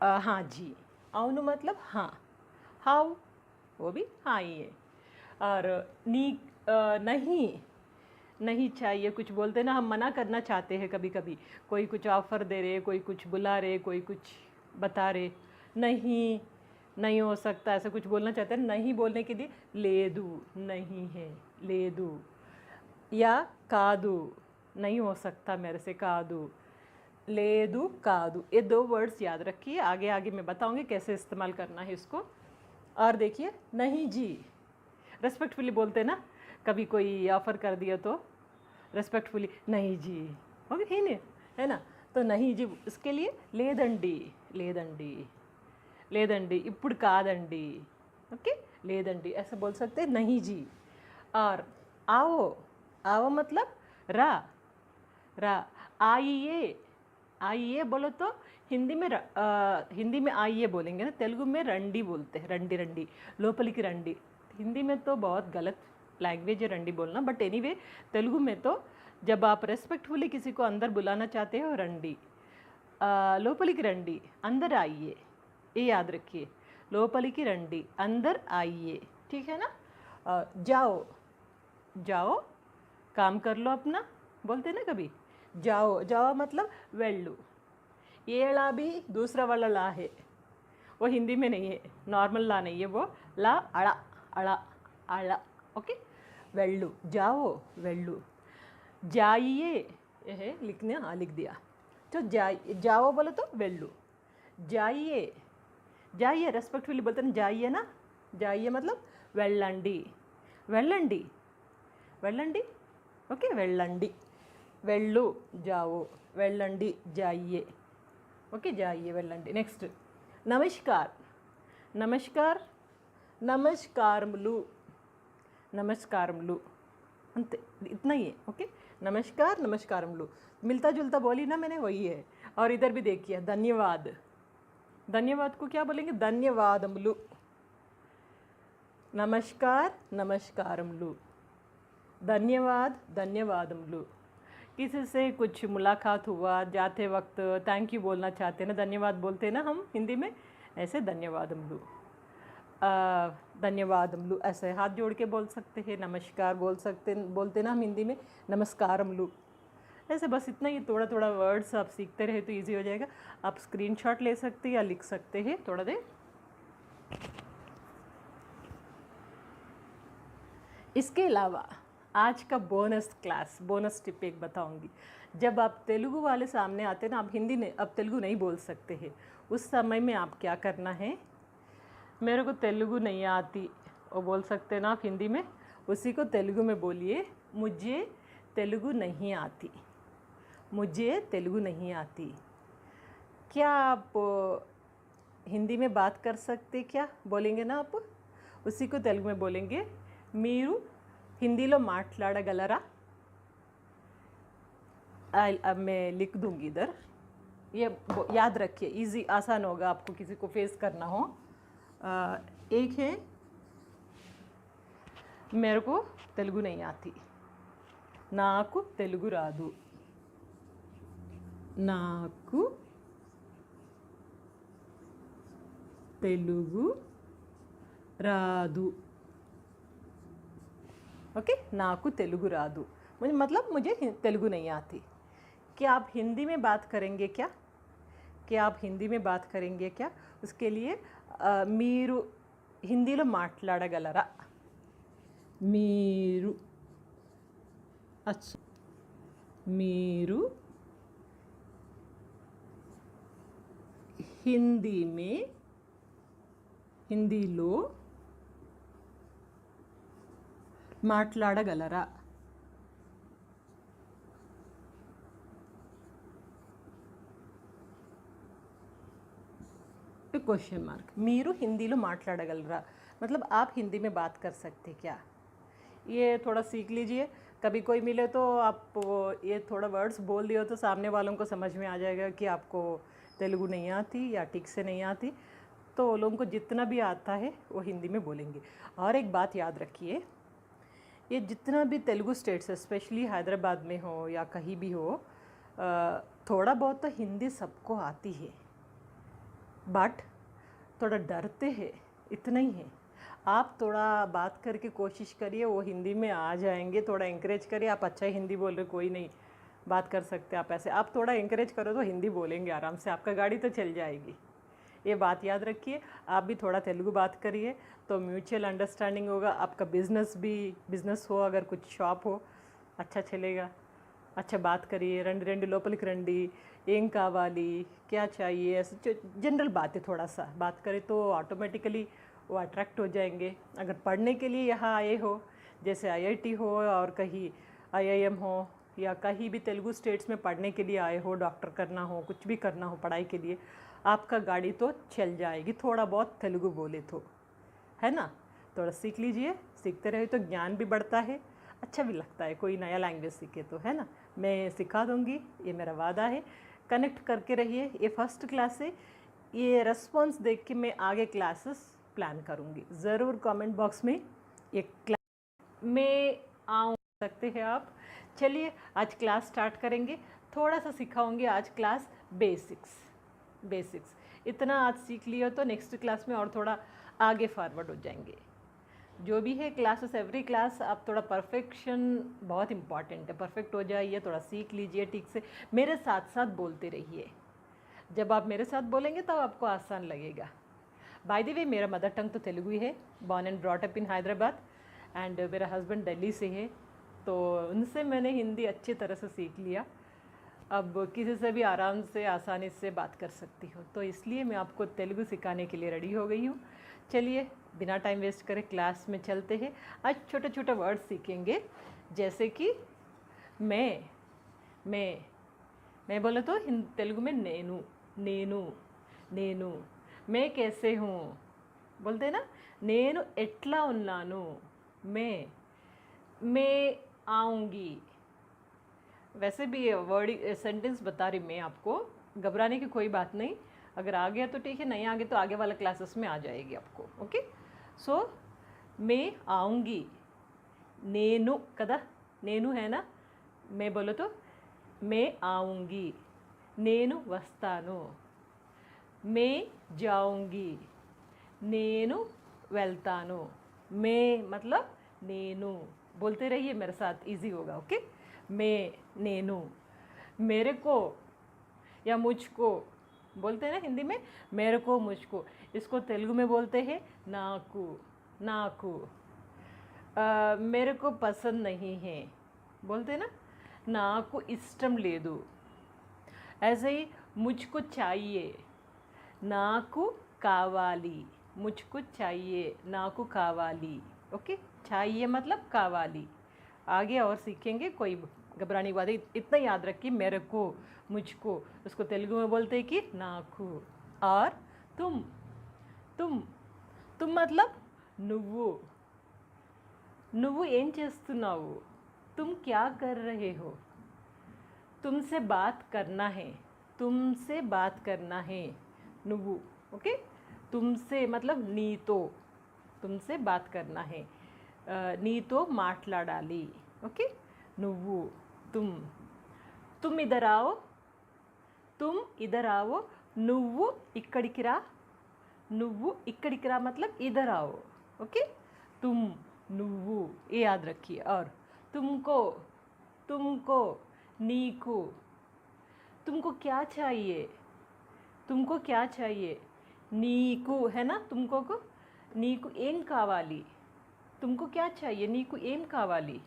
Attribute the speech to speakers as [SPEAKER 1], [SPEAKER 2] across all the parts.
[SPEAKER 1] हाँ जी, అవును मतलब हाँ, हाउ वो भी हाँ ही है। और नी नहीं, नहीं चाहिए कुछ बोलते ना, हम मना करना चाहते हैं कभी कभी, कोई कुछ ऑफ़र दे रहे, कोई कुछ बुला रहे, कोई कुछ बता रहे, नहीं नहीं हो सकता ऐसा कुछ बोलना चाहते हैं, नहीं बोलने के लिए లేదు, नहीं है, లేదు, या కాదు, नहीं हो सकता मेरे से, కాదు, లేదు కాదు, ये दो वर्ड्स याद रखिए, आगे आगे मैं बताऊंगी कैसे इस्तेमाल करना है इसको। और देखिए नहीं जी, रेस्पेक्टफुली बोलते ना, कभी कोई ऑफ़र कर दिया तो रेस्पेक्टफुली नहीं जी, ओके ही नहीं है ना, तो नहीं जी इसके लिए లేదండి, లేదండి, లేదండి ఇప్పుడు కాదండి, ओके లేదండి ऐसे बोल सकते हैं नहीं जी। और आओ, आओ मतलब रा, रा, आइए, आइए बोलो तो हिंदी में हिंदी में आइए बोलेंगे ना, तेलुगु में रंडी बोलते हैं, रंडी रंडी, लोपलिकी रंडी। हिंदी में तो बहुत गलत लैंग्वेज है रंडी बोलना, बट एनीवे तेलुगु में तो जब आप रेस्पेक्टफुली किसी को अंदर बुलाना चाहते हो रंडी, लोपलिकी रंडी, अंदर आइए, ये याद रखिए, लोपलिकी रंडी, अंदर आइए, ठीक है ना। जाओ, जाओ काम कर लो अपना, बोलते ना कभी, जाओ, जाओ मतलब वेल्लू, ये ला भी दूसरा वाला ला है, वो हिंदी में नहीं है, नॉर्मल ला नहीं है वो, ला अड़ा, अड़ा, अड़ा, ओके, वेल्लू, जाओ वेल्लू, जाइए, ये है लिखने, हाँ लिख दिया, तो जाओ बोलो तो वेल्लू, जाइए, जाइए रेस्पेक्टफुली बोलते हैं जाइए ना, जाइए मतलब వెళ్ళండి, వెళ్ళండి, వెళ్ళండి, ओके వెళ్ళండి, వెళ్ళు जाओ, వెళ్ళండి जाइए, ओके जाइए వెళ్ళండి। नेक्स्ट नमस्कार, नमस्कार, नमस्कारमुలు, नमस्कारमुలు, अंते इतना ही है, ओके नमस्कार नमस्कारमुలు, मिलता जुलता बोली ना मैंने वही है। और इधर भी देखिए धन्यवाद, धन्यवाद को क्या बोलेंगे, ధన్యవాదములు, नमस्कार नमस्कारमुలు, धन्यवाद धन्यवादमुలు। किसी से कुछ मुलाकात हुआ, जाते वक्त थैंक यू बोलना चाहते हैं ना, धन्यवाद बोलते हैं ना हम हिंदी में, ऐसे धन्यवादमुలు, धन्यवादमुలు ऐसे हाथ जोड़ के बोल सकते हैं, नमस्कार बोलते ना हम हिंदी में नमस्कारमुలు, ऐसे बस इतना ही, थोड़ा थोड़ा वर्ड्स आप सीखते रहे तो इजी हो जाएगा। आप स्क्रीनशॉट ले सकते हैं या लिख सकते हैं थोड़ा देर। इसके अलावा आज का बोनस क्लास, बोनस टिप एक बताऊंगी। जब आप तेलुगु वाले सामने आते हैं ना, आप हिंदी नहीं, अब तेलुगु नहीं बोल सकते हैं, उस समय में आप क्या करना है, मेरे को तेलुगु नहीं आती वो बोल सकते हैं ना आप हिंदी में, उसी को तेलुगु में बोलिए, मुझे तेलुगु नहीं आती, मुझे तेलुगु नहीं आती। क्या आप हिंदी में बात कर सकते, क्या बोलेंगे ना आप, उसी को तेलुगु में बोलेंगे, మీరు हिंदीలో మాట్లాడగలరా, अब मैं लिख दूंगी इधर, ये याद रखिए, इजी आसान होगा आपको किसी को फेस करना हो। एक है मेरे को तेलुगु नहीं आती, నాకు తెలుగు రాదు, నాకు తెలుగు రాదు, ओके నాకు తెలుగు రాదు, मुझे मतलब मुझे तेलुगु नहीं आती। क्या आप हिंदी में बात करेंगे क्या, क्या आप हिंदी में बात करेंगे क्या, उसके लिए మీరు హిందీలో మాట్లాడగలరా, మీరు, अच्छा మీరు हिंदी में, हिंदीలో మాట్లాడగలరా, क्वेश्चन मार्क, మీరు హిందీలో మాట్లాడగలరా मतलब आप हिंदी में बात कर सकते क्या, ये थोड़ा सीख लीजिए। कभी कोई मिले तो आप ये थोड़ा वर्ड्स बोल दिए तो सामने वालों को समझ में आ जाएगा कि आपको तेलुगु नहीं आती या ठीक से नहीं आती, तो लोगों को जितना भी आता है वो हिंदी में बोलेंगे। और एक बात याद रखिए, ये जितना भी तेलुगु स्टेट्स है, स्पेशली हैदराबाद में हो या कहीं भी हो, थोड़ा बहुत तो हिंदी सबको आती है, बट थोड़ा डरते हैं, इतना ही है। आप थोड़ा बात करके कोशिश करिए, वो हिंदी में आ जाएंगे। थोड़ा इंकरेज करिए, आप अच्छा हिंदी बोल रहे, कोई नहीं, बात कर सकते आप ऐसे। आप थोड़ा इंकरेज करो तो हिंदी बोलेंगे आराम से, आपका गाड़ी तो चल जाएगी। ये बात याद रखिए। आप भी थोड़ा तेलुगु बात करिए तो म्यूचुअल अंडरस्टैंडिंग होगा। आपका बिजनेस हो, अगर कुछ शॉप हो, अच्छा चलेगा। अच्छा बात करिए, रंडी रंडी लोपलिक रंडी, ఏం కావాలి, क्या चाहिए, ऐसे जनरल बातें थोड़ा सा बात करें तो ऑटोमेटिकली वो अट्रैक्ट हो जाएंगे। अगर पढ़ने के लिए यहाँ आए हो, जैसे आईआईटी हो और कहीं आईआईएम हो, या कहीं भी तेलुगु स्टेट्स में पढ़ने के लिए आए हो, डॉक्टर करना हो, कुछ भी करना हो पढ़ाई के लिए, आपका गाड़ी तो चल जाएगी थोड़ा बहुत तेलुगु बोले तो, है ना। थोड़ा सीख लीजिए, सीखते रहे तो ज्ञान भी बढ़ता है, अच्छा भी लगता है। कोई नया लैंग्वेज सीखे तो, है ना। मैं सिखा दूँगी, ये मेरा वादा है। कनेक्ट करके रहिए। ये फर्स्ट क्लास है, ये रिस्पॉन्स देख के मैं आगे क्लासेस प्लान करूँगी। ज़रूर कमेंट बॉक्स में ये क्लास में आऊँ सकते हैं आप। चलिए आज क्लास स्टार्ट करेंगे। थोड़ा सा सिखाऊंगी आज क्लास बेसिक्स। इतना आज सीख लिया तो नेक्स्ट क्लास में और थोड़ा आगे फॉरवर्ड हो जाएंगे। जो भी है क्लासेस, एवरी क्लास आप थोड़ा परफेक्शन बहुत इम्पॉर्टेंट है, परफेक्ट हो जाइए, थोड़ा सीख लीजिए ठीक से। मेरे साथ साथ बोलते रहिए। जब आप मेरे साथ बोलेंगे तब आपको आसान लगेगा। बाय द वे, मेरा मदर टंग तो तेलुगु ही है, born and brought up in Hyderabad, and मेरा हस्बैंड दिल्ली से है, तो उनसे मैंने हिंदी अच्छी तरह से सीख लिया। अब किसी से भी आराम से आसानी से बात कर सकती हूँ, तो इसलिए मैं आपको तेलुगु सिखाने के लिए रेडी हो गई हूँ। चलिए बिना टाइम वेस्ट करे क्लास में चलते हैं। आज छोटे छोटे वर्ड सीखेंगे, जैसे कि मैं बोले तो तेलुगु में नेनु। मैं कैसे हूँ बोलते हैं ना, नेनु एट्ला उन्नानु, मैं आऊँगी। वैसे भी वर्ड सेंटेंस बता रही मैं आपको, घबराने की कोई बात नहीं। अगर आ गया तो ठीक है, नहीं आ गया तो आगे वाले क्लासेस में आ जाएगी आपको। ओके, सो मैं आऊँगी, नेनु कदा, नेनु है ना। मैं बोलो तो मैं आऊँगी, नेनु वस्तानु। मैं जाऊँगी, नेनु वेल्तानु। मैं मतलब नेनु, बोलते रहिए मेरे साथ, इजी होगा। ओके, मैं नेनु, मेरे को या मुझको बोलते हैं ना हिंदी में, मेरे को मुझको, इसको तेलुगु में बोलते हैं नाकू। मेरे को पसंद नहीं है बोलते हैं ना, नाकू इष्टम लेदु। ऐसे ही मुझको चाहिए, नाकू कावाली। मुझको चाहिए, नाकू कावाली। ओके, चाहिए मतलब कावाली। आगे और सीखेंगे, कोई घबराने की बात है। इतना याद रखिए, मेरे को, मुझको, उसको तेलुगु में बोलते हैं कि नाकू। और तुम मतलब నువ్వు ఏం చేస్తున్నావు, तुम क्या कर रहे हो। तुमसे बात करना है, నువ్వు। ओके, तुमसे मतलब नीतो, तुमसे बात करना है, नीतो మాట్లాడాలి। ओके, నువ్వు, तुम इधर आओ, నువ్వు ఇక్కడికి రా मतलब इधर आओ। ओके, तुम, నువ్వు, ये याद रखिए। और तुमको, नीकू, तुमको क्या चाहिए, नीकू है ना। तुमको को नीकू ఏం కావాలి, तुमको क्या चाहिए, नीकू ఏం కావాలి।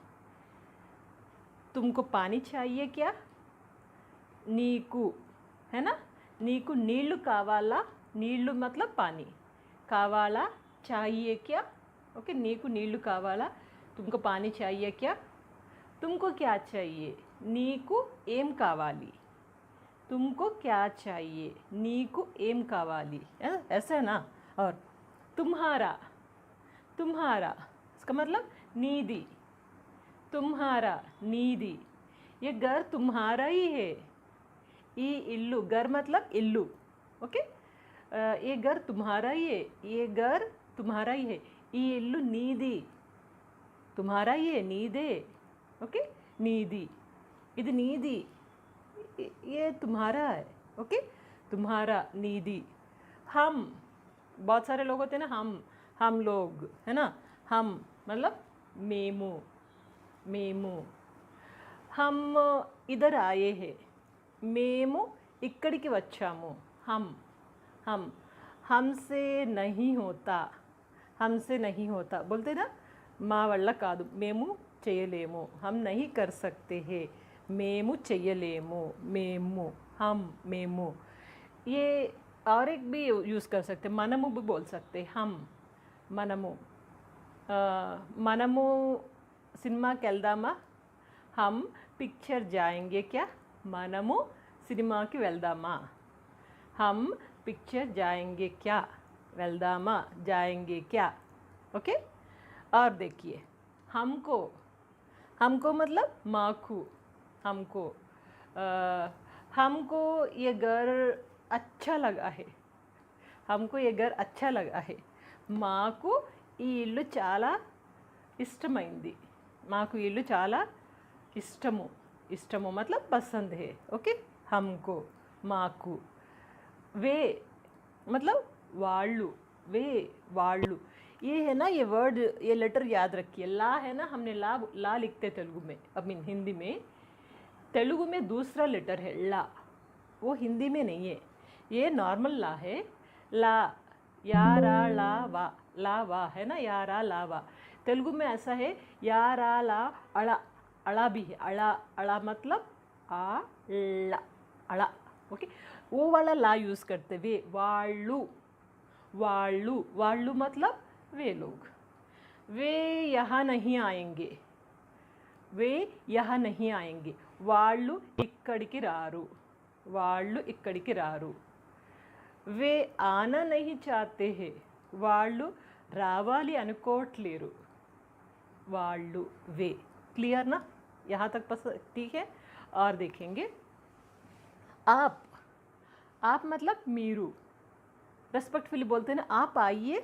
[SPEAKER 1] तुमको पानी चाहिए क्या, नीकू है ना। नीकू नीళ్ళు కావాలా, नीళ్ళు मतलब पानी, కావాలా चाहिए क्या। ओके, नीकू नीళ్ళు కావాలా, तुमको पानी चाहिए क्या। तुमको क्या चाहिए, नीकू ఏం కావాలి। तुमको क्या चाहिए, नीकू ఏం కావాలి, ऐसा है ना। और तुम्हारा, इसका मतलब नीदी, तुम्हारा, नीदी। ये घर तुम्हारा ही है, ये इल्लू, घर मतलब इल्लू। ओके, ये घर तुम्हारा ही है, ये इल्लू नीदी, तुम्हारा ही है, नीदे। ओके, नीदी, ఇది नीदी, ये तुम्हारा है। ओके, तुम्हारा, नीदी। हम, बहुत सारे लोग होते हैं ना, हम लोग, है ना, हम मतलब मेमू, मेमू। हम इधर आए हैं, మేము ఇక్కడికి వచ్చాము, हम हमसे नहीं होता, हमसे नहीं होता बोलते ना, మా వల్ల కాదు, మేము చేయలేము, हम नहीं कर सकते हैं, మేము చేయలేము, మేము, हम, మేము। ये और एक भी यूज़ कर सकते, మనము भी बोल सकते, हम, మనము। మనము సినిమాకి వెళ్దామా, हम पिक्चर जाएंगे क्या, మనము సినిమాకి వెళ్దామా, हम पिक्चर जाएंगे क्या, వెళ్దామా, जाएंगे क्या। ओके। और देखिए हमको, हमको मतलब माकू, हमको, हमको ये घर अच्छा लगा है, हमको ये घर अच्छा लगा है, మాకు ఈ ఇల్లు చాలా ఇష్టమైంది, మాకు ఈ ఇల్లు చాలా ఇష్టము, ఇష్టము मतलब पसंद है। ओके। हमको, మాకు। वे मतलब వాళ్ళు, वे వాళ్ళు। ये है ना, ये वर्ड, ये लेटर याद रखिए। ला है ना, हमने ला लिखते तेलुगु में, आई मीन हिंदी में। तेलुगु में दूसरा लेटर है ला, वो हिंदी में नहीं है, ये नॉर्मल ला है। ला, या रा ला वा, ला वा है ना, या रा ला वा। तेलुगु में ऐसा है, या रा ला अड़ा, अड़ा भी है, अड़ा, अड़ा मतलब आ ला, अड़ा। ओके। वो वाला ला यूज़ करते, वे వాళ్ళు, వాళ్ళు, వాళ్ళు मतलब वे लोग। वे यहाँ नहीं आएंगे, वे यहाँ नहीं आएंगे, వాళ్ళు ఇక్కడికి రారు, వాళ్ళు ఇక్కడికి రారు। वे आना नहीं चाहते हैं, వాళ్ళు రావాలి అనుకోవట్లేరు, వాళ్ళు, वे। क्लियर ना, यहाँ तक बस ठीक है। और देखेंगे आप मतलब मीरू, रेस्पेक्टफुली बोलते हैं ना, आप आइए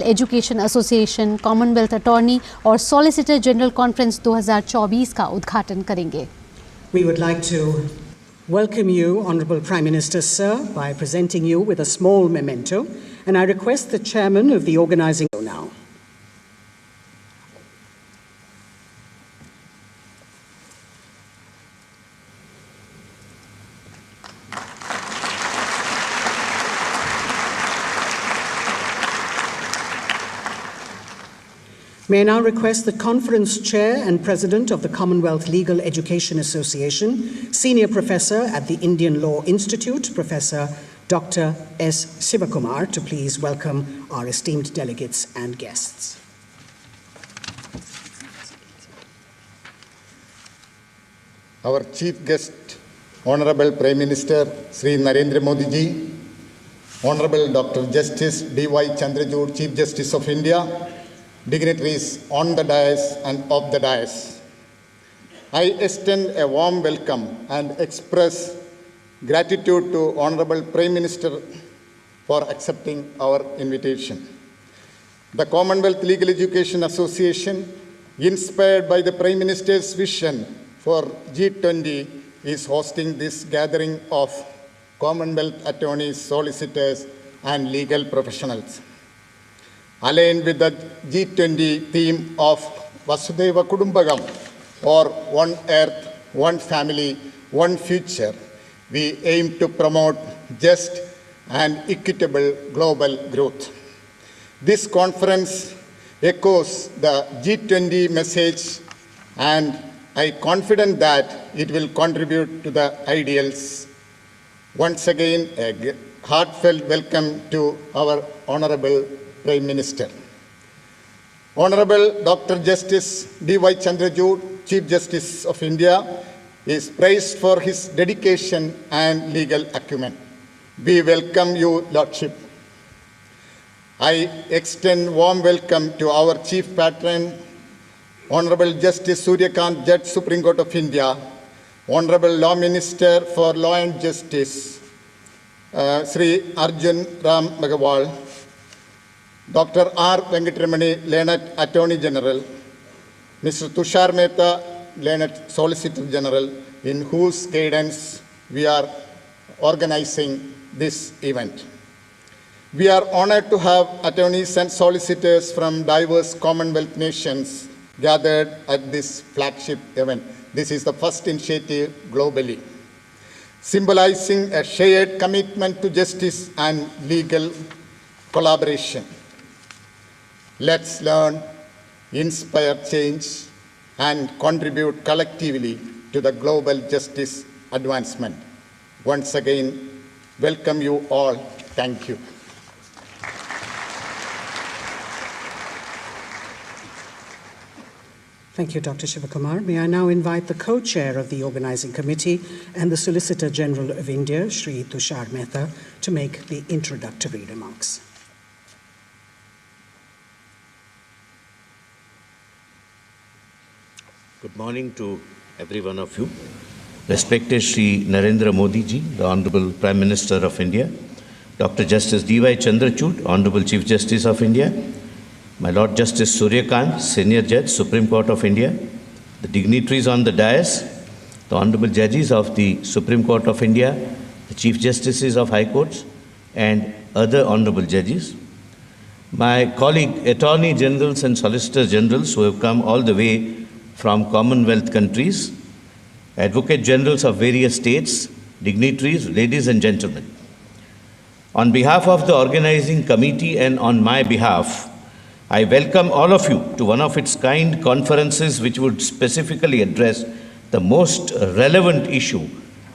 [SPEAKER 2] एजुकेशन एसोसिएशन, कॉमनवेल्थ अटॉर्नी और सॉलिसिटर जनरल कॉन्फ्रेंस 2024 का उद्घाटन करेंगे।
[SPEAKER 3] We would like to welcome you, Honourable Prime Minister, sir, by presenting you with a small memento, and I request the chairman of the organising now. May I now request the Conference Chair and President of the Commonwealth Legal Education Association, Senior Professor at the Indian Law Institute, Professor Dr. S. Sivakumar, to please welcome our esteemed delegates and guests.
[SPEAKER 4] Our Chief Guest, Honorable Prime Minister Sri Narendra Modi ji, Honorable Dr. Justice D.Y. Chandrachud, Chief Justice of India, dignitaries on the dais and off the dais. I extend a warm welcome and express gratitude to Honorable Prime Minister for accepting our invitation. The Commonwealth Legal Education Association, inspired by the Prime Minister's vision for G20, is hosting this gathering of Commonwealth attorneys, solicitors, and legal professionals. Aligned with the G20 theme of Vasudhaiva Kudumbakam, or One Earth, One Family, One Future, we aim to promote just and equitable global growth. This conference echoes the G20 message, and I am confident that it will contribute to the ideals. Once again, a heartfelt welcome to our Honourable Prime Minister. Honorable Dr. Justice D.Y. Chandrachud, Chief Justice of India, is praised for his dedication and legal acumen. We welcome you, Lordship. I extend warm welcome to our Chief Patron, Honorable Justice Suryakant, Judge, Supreme Court of India, Honorable Law Minister for Law and Justice, Sri Arjun Ram Meghwal, Dr. R. Venkatramani, Learned Attorney General, Mr. Tushar Mehta, Learned Solicitor General, in whose guidance we are organizing this event. We are honored to have attorneys and solicitors from diverse Commonwealth nations gathered at this flagship event. This is the first initiative globally, symbolizing a shared commitment to justice and legal collaboration. Let's learn, inspire change, and contribute collectively to the global justice advancement. Once again, welcome you all. Thank you.
[SPEAKER 3] Thank you, Dr. Sivakumar. May I now invite the co-chair of the organising committee and the Solicitor General of India, Sri Tushar Mehta, to make the introductory remarks.
[SPEAKER 5] Good morning to every one of you. Respected Sri Narendra Modi ji, the Honorable Prime Minister of India, Dr. Justice D.Y. Chandrachud, Honorable Chief Justice of India, my Lord Justice Suryakant, Senior Judge, Supreme Court of India, the dignitaries on the dais, the Honorable Judges of the Supreme Court of India, the Chief Justices of High Courts, and other Honorable Judges, my colleague Attorney Generals and Solicitor Generals who have come all the way from Commonwealth countries, Advocate Generals of various states, dignitaries, ladies and gentlemen. On behalf of the organizing committee and on my behalf, I welcome all of you to one of its kind conferences which would specifically address the most relevant issue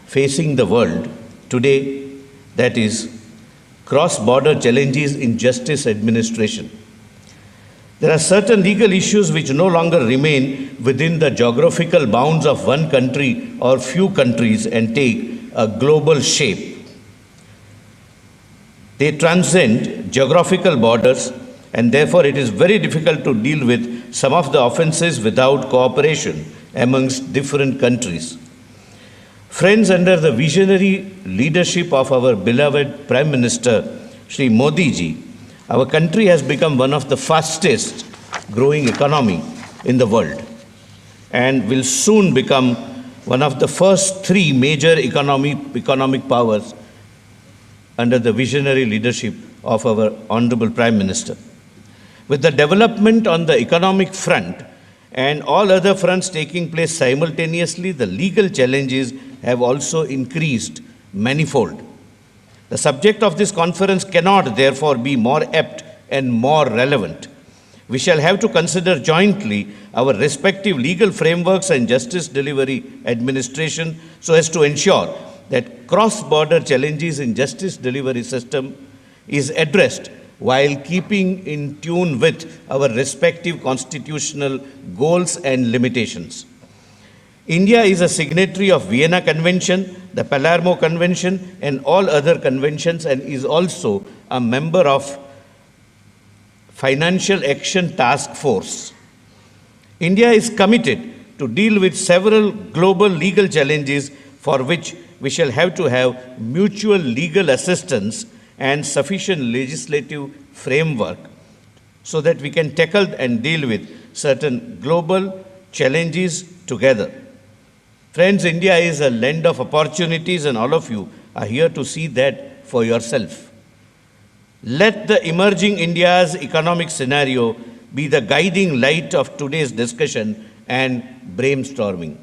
[SPEAKER 5] facing the world today, that is, cross-border challenges in justice administration. There are certain legal issues which no longer remain within the geographical bounds of one country or few countries and take a global shape. They transcend geographical borders, and therefore it is very difficult to deal with some of the offenses without cooperation amongst different countries. Friends, under the visionary leadership of our beloved Prime Minister, Sri Modi ji, Our country has become one of the fastest growing economy in the world and will soon become one of the first three major economic powers under the visionary leadership of our Honorable Prime Minister. With the development on the economic front and all other fronts taking place simultaneously, the legal challenges have also increased manifold. The subject of this conference cannot therefore be more apt and more relevant. We shall have to consider jointly our respective legal frameworks and justice delivery administration so as to ensure that cross-border challenges in justice delivery system is addressed while keeping in tune with our respective constitutional goals and limitations. India is a signatory of Vienna Convention, the Palermo Convention, and all other conventions, and is also a member of Financial Action Task Force. India is committed to deal with several global legal challenges for which we shall have to have mutual legal assistance and sufficient legislative framework so that we can tackle and deal with certain global challenges together. Friends, India is a land of opportunities and all of you are here to see that for yourself. Let the emerging India's economic scenario be the guiding light of today's discussion and brainstorming.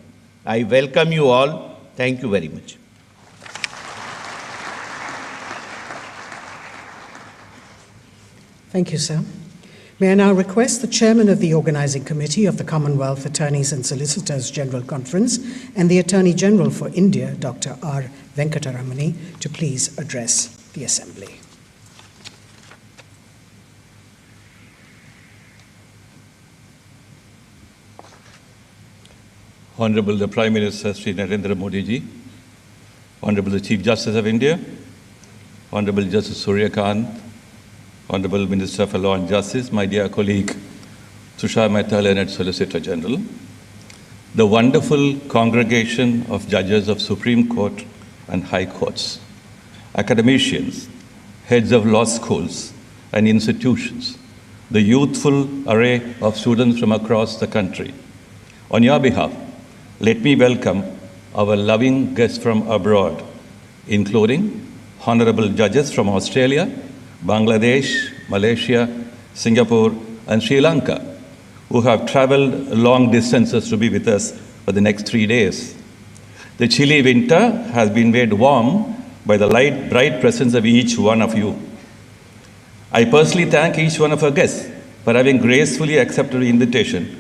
[SPEAKER 5] I welcome you all. Thank you very much.
[SPEAKER 3] Thank you, sir. May I now request the Chairman of the Organizing Committee of the Commonwealth Attorneys and Solicitors General Conference and the Attorney General for India, Dr. R. Venkataramani, to please address the Assembly.
[SPEAKER 6] Honorable the Prime Minister Sri Narendra Modi ji, Honorable the Chief Justice of India, Honorable Justice Surya Kant, Honorable Minister for Law and Justice, my dear colleague Tushar Mehta, Learned Solicitor General, the wonderful congregation of judges of Supreme Court and High Courts, academicians, heads of law schools and institutions, the youthful array of students from across the country. On your behalf, let me welcome our loving guests from abroad, including honorable judges from Australia, Bangladesh, Malaysia, Singapore, and Sri Lanka, who have traveled long distances to be with us for the next 3 days. The chilly winter has been made warm by the bright presence of each one of you. I personally thank each one of our guests for having gracefully accepted the invitation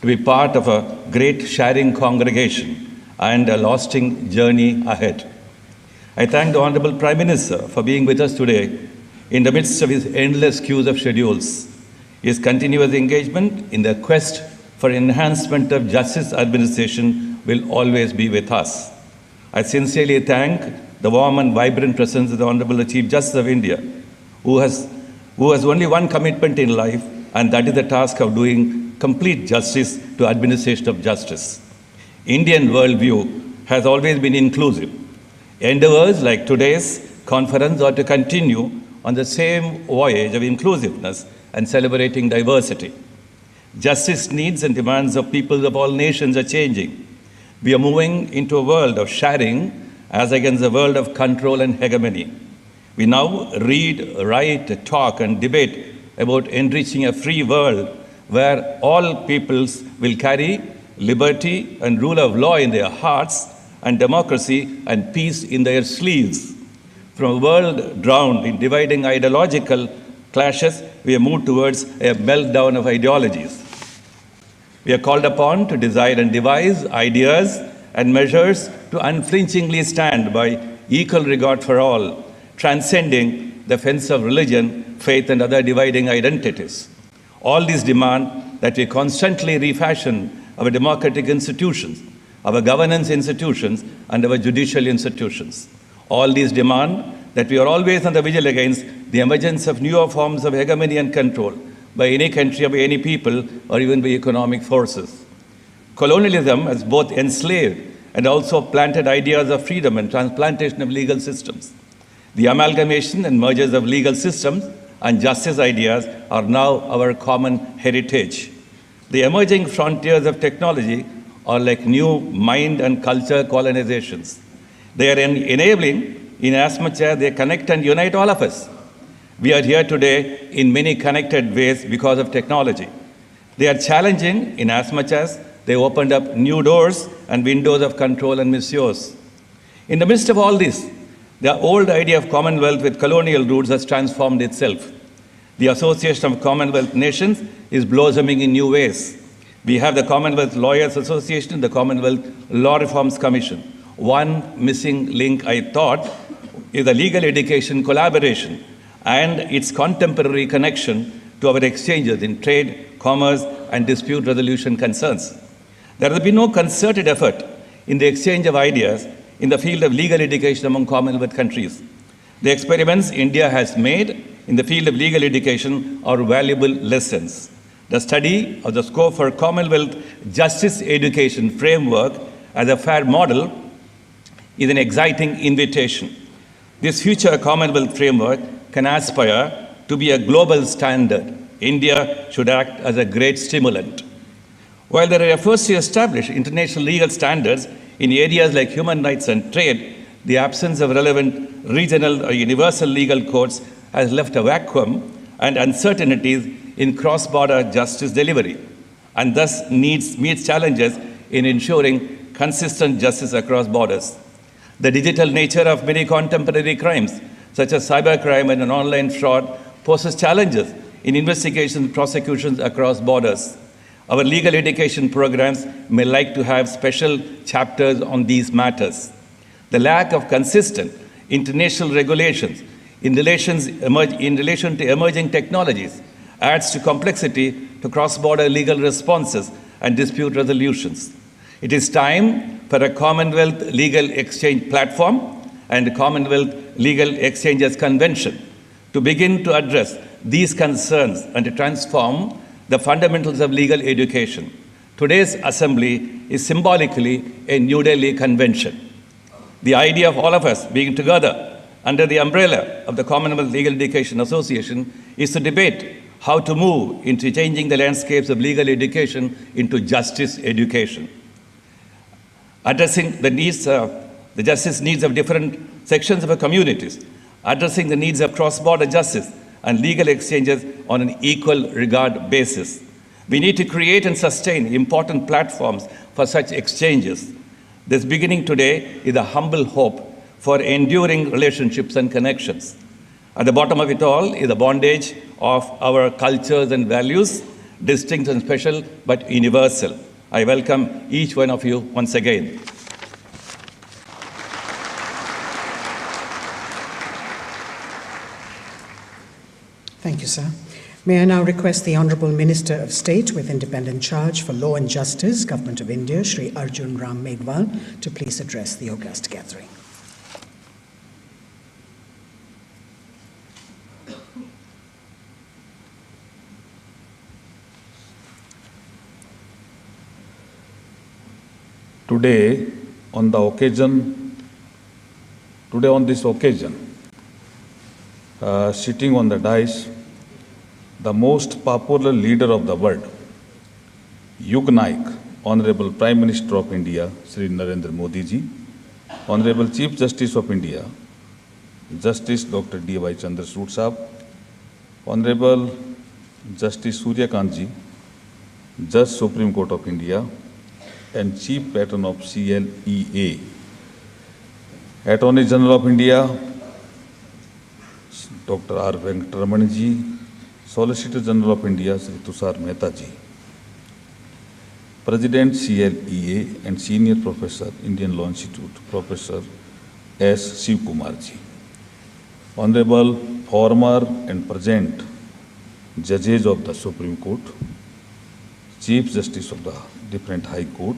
[SPEAKER 6] to be part of a great sharing congregation and a lasting journey ahead. I thank the Honorable Prime Minister for being with us today in the midst of his endless queues of schedules. His continuous engagement in the quest for enhancement of justice administration will always be with us. I sincerely thank the warm and vibrant presence of the Honorable Chief Justice of India, who has only one commitment in life, and that is the task of doing complete justice to administration of justice. Indian worldview has always been inclusive. Endeavors like today's conference are to continue on the same voyage of inclusiveness and celebrating diversity. Justice needs and demands of people of all nations are changing. We are moving into a world of sharing as against a world of control and hegemony. We now read, write, talk, and debate about enriching a free world where all peoples will carry liberty and rule of law in their hearts and democracy and peace in their sleeves. From a world drowned in dividing ideological clashes, we have moved towards a meltdown of ideologies. We are called upon to design and devise ideas and measures to unflinchingly stand by equal regard for all, transcending the fence of religion, faith, and other dividing identities. All these demand that we constantly refashion our democratic institutions, our governance institutions, and our judicial institutions. All these demand that we are always on the vigil against the emergence of newer forms of hegemony and control by any country, by any people, or even by economic forces. Colonialism has both enslaved and also planted ideas of freedom and transplantation of legal systems. The amalgamation and mergers of legal systems and justice ideas are now our common heritage. The emerging frontiers of technology are like new mind and culture colonizations. They are enabling in as much as they connect and unite all of us. We are here today in many connected ways because of technology. They are challenging in as much as they opened up new doors and windows of control and misuse. In the midst of all this, the old idea of Commonwealth with colonial roots has transformed itself. The Association of Commonwealth Nations is blossoming in new ways. We have the Commonwealth Lawyers Association and the Commonwealth Law Reforms Commission. One missing link, I thought, is the legal education collaboration and its contemporary connection to our exchanges in trade, commerce, and dispute resolution concerns. There has been no concerted effort in the exchange of ideas in the field of legal education among Commonwealth countries. The experiments India has made in the field of legal education are valuable lessons. The study of the scope for Commonwealth justice education framework as a fair model is an exciting invitation. This future Commonwealth framework can aspire to be a global standard. India should act as a great stimulant. While there are efforts to establish international legal standards in areas like human rights and trade, the absence of relevant regional or universal legal courts has left a vacuum and uncertainties in cross-border justice delivery, and thus meets challenges in ensuring consistent justice across borders. The digital nature of many contemporary crimes, such as cybercrime and online fraud, poses challenges in investigations and prosecutions across borders. Our legal education programs may like to have special chapters on these matters. The lack of consistent international regulations in relation to emerging technologies adds to complexity to cross-border legal responses and dispute resolutions. It is time for a Commonwealth Legal Exchange Platform and a Commonwealth Legal Exchanges Convention to begin to address these concerns and to transform the fundamentals of legal education. Today's assembly is symbolically a New Delhi convention. The idea of all of us being together under the umbrella of the Commonwealth Legal Education Association is to debate how to move into changing the landscapes of legal education into justice education. Addressing the justice needs of different sections of our communities, addressing the needs of cross-border justice and legal exchanges on an equal regard basis. We need to create and sustain important platforms for such exchanges. This beginning today is a humble hope for enduring relationships and connections. At the bottom of it all is the bondage of our cultures and values, distinct and special, but universal. I welcome each one of you once again.
[SPEAKER 3] Thank you, sir. May I now request the Honourable Minister of State with Independent Charge for Law and Justice, Government of India, Shri Arjun Ram Meghwal, to please address the august gathering.
[SPEAKER 7] Today, on this occasion, sitting on the dais, the most popular leader of the world, Yug Naik, Honorable Prime Minister of India, Shri Narendra Modi ji, Honorable Chief Justice of India, Justice Dr. D.Y. Chandrachud Sahab, Honorable Justice Surya Kant ji, Judge Supreme Court of India, and Chief Patron of CLEA, Attorney General of India, Dr. R. Venkataraman ji, Solicitor General of India, Sri Tushar Mehta ji, President CLEA and Senior Professor, Indian Law Institute, Professor S. Shiv Kumar ji, Honorable former and present judges of the Supreme Court, Chief Justice of the different High Court,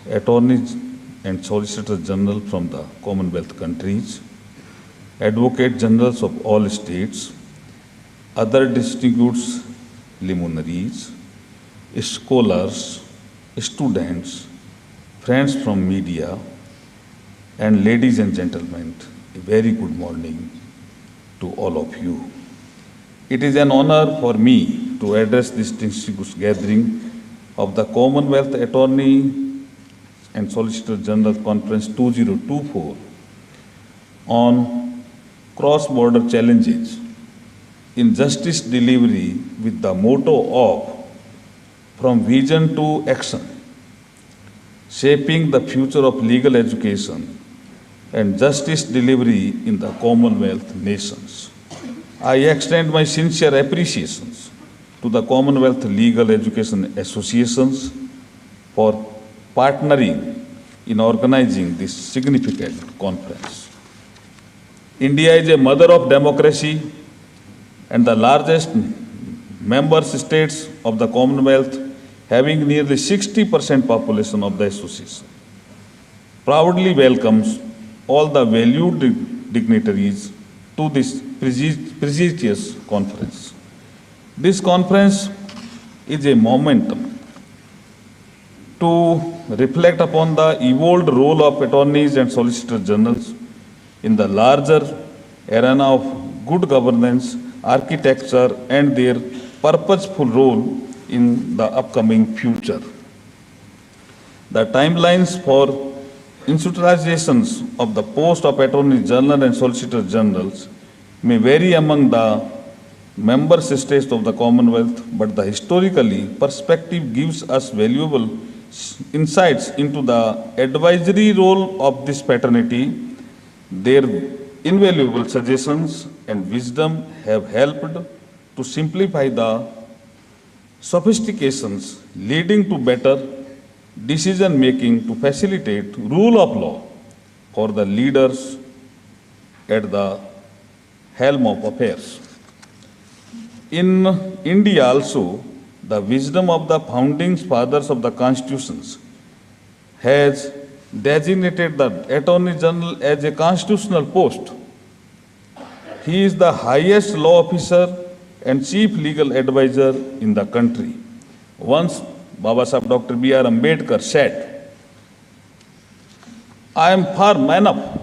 [SPEAKER 7] Attorneys and Solicitor General from the Commonwealth countries, Advocate Generals of all states, other distinguished luminaries, scholars, students, friends from media, and ladies and gentlemen, a very good morning to all of you. It is an honor for me to address this distinguished gathering of the Commonwealth Attorney and Solicitor General Conference 2024 on cross-border challenges in justice delivery with the motto of From Vision to Action, shaping the future of legal education and justice delivery in the Commonwealth nations. I extend my sincere appreciations to the Commonwealth Legal Education Associations for partnering in organizing this significant conference. India is a mother of democracy and the largest member states of the Commonwealth, having nearly 60% population of the association, proudly welcomes all the valued dignitaries to this prestigious conference. This conference is a momentum to reflect upon the evolved role of attorneys and solicitor generals in the larger arena of good governance, architecture, and their purposeful role in the upcoming future. The timelines for institutionalizations of the post of Attorney General and Solicitor Generals may vary among the member states of the Commonwealth, but the historically perspective gives us valuable insights into the advisory role of this fraternity. Their invaluable suggestions and wisdom have helped to simplify the sophistications leading to better decision making to facilitate rule of law for the leaders at the helm of affairs. In India also, the wisdom of the founding fathers of the constitutions has designated the Attorney General as a constitutional post. He is the highest law officer and chief legal advisor in the country. Once Baba Sahib Dr. B.R. Ambedkar said, I am firm enough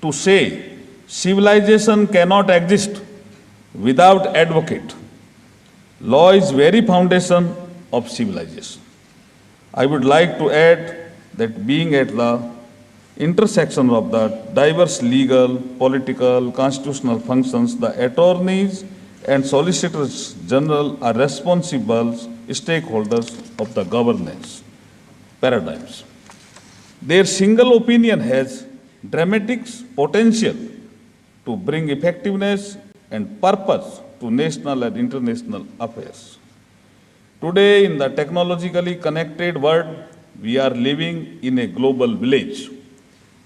[SPEAKER 7] to say civilization cannot exist without advocate. Law is very foundation of civilization. I would like to add that being at the intersection of the diverse legal, political, constitutional functions, the attorneys and solicitors general are responsible stakeholders of the governance paradigms. Their single opinion has dramatic potential to bring effectiveness and purpose to national and international affairs. Today, in the technologically connected world, we are living in a global village.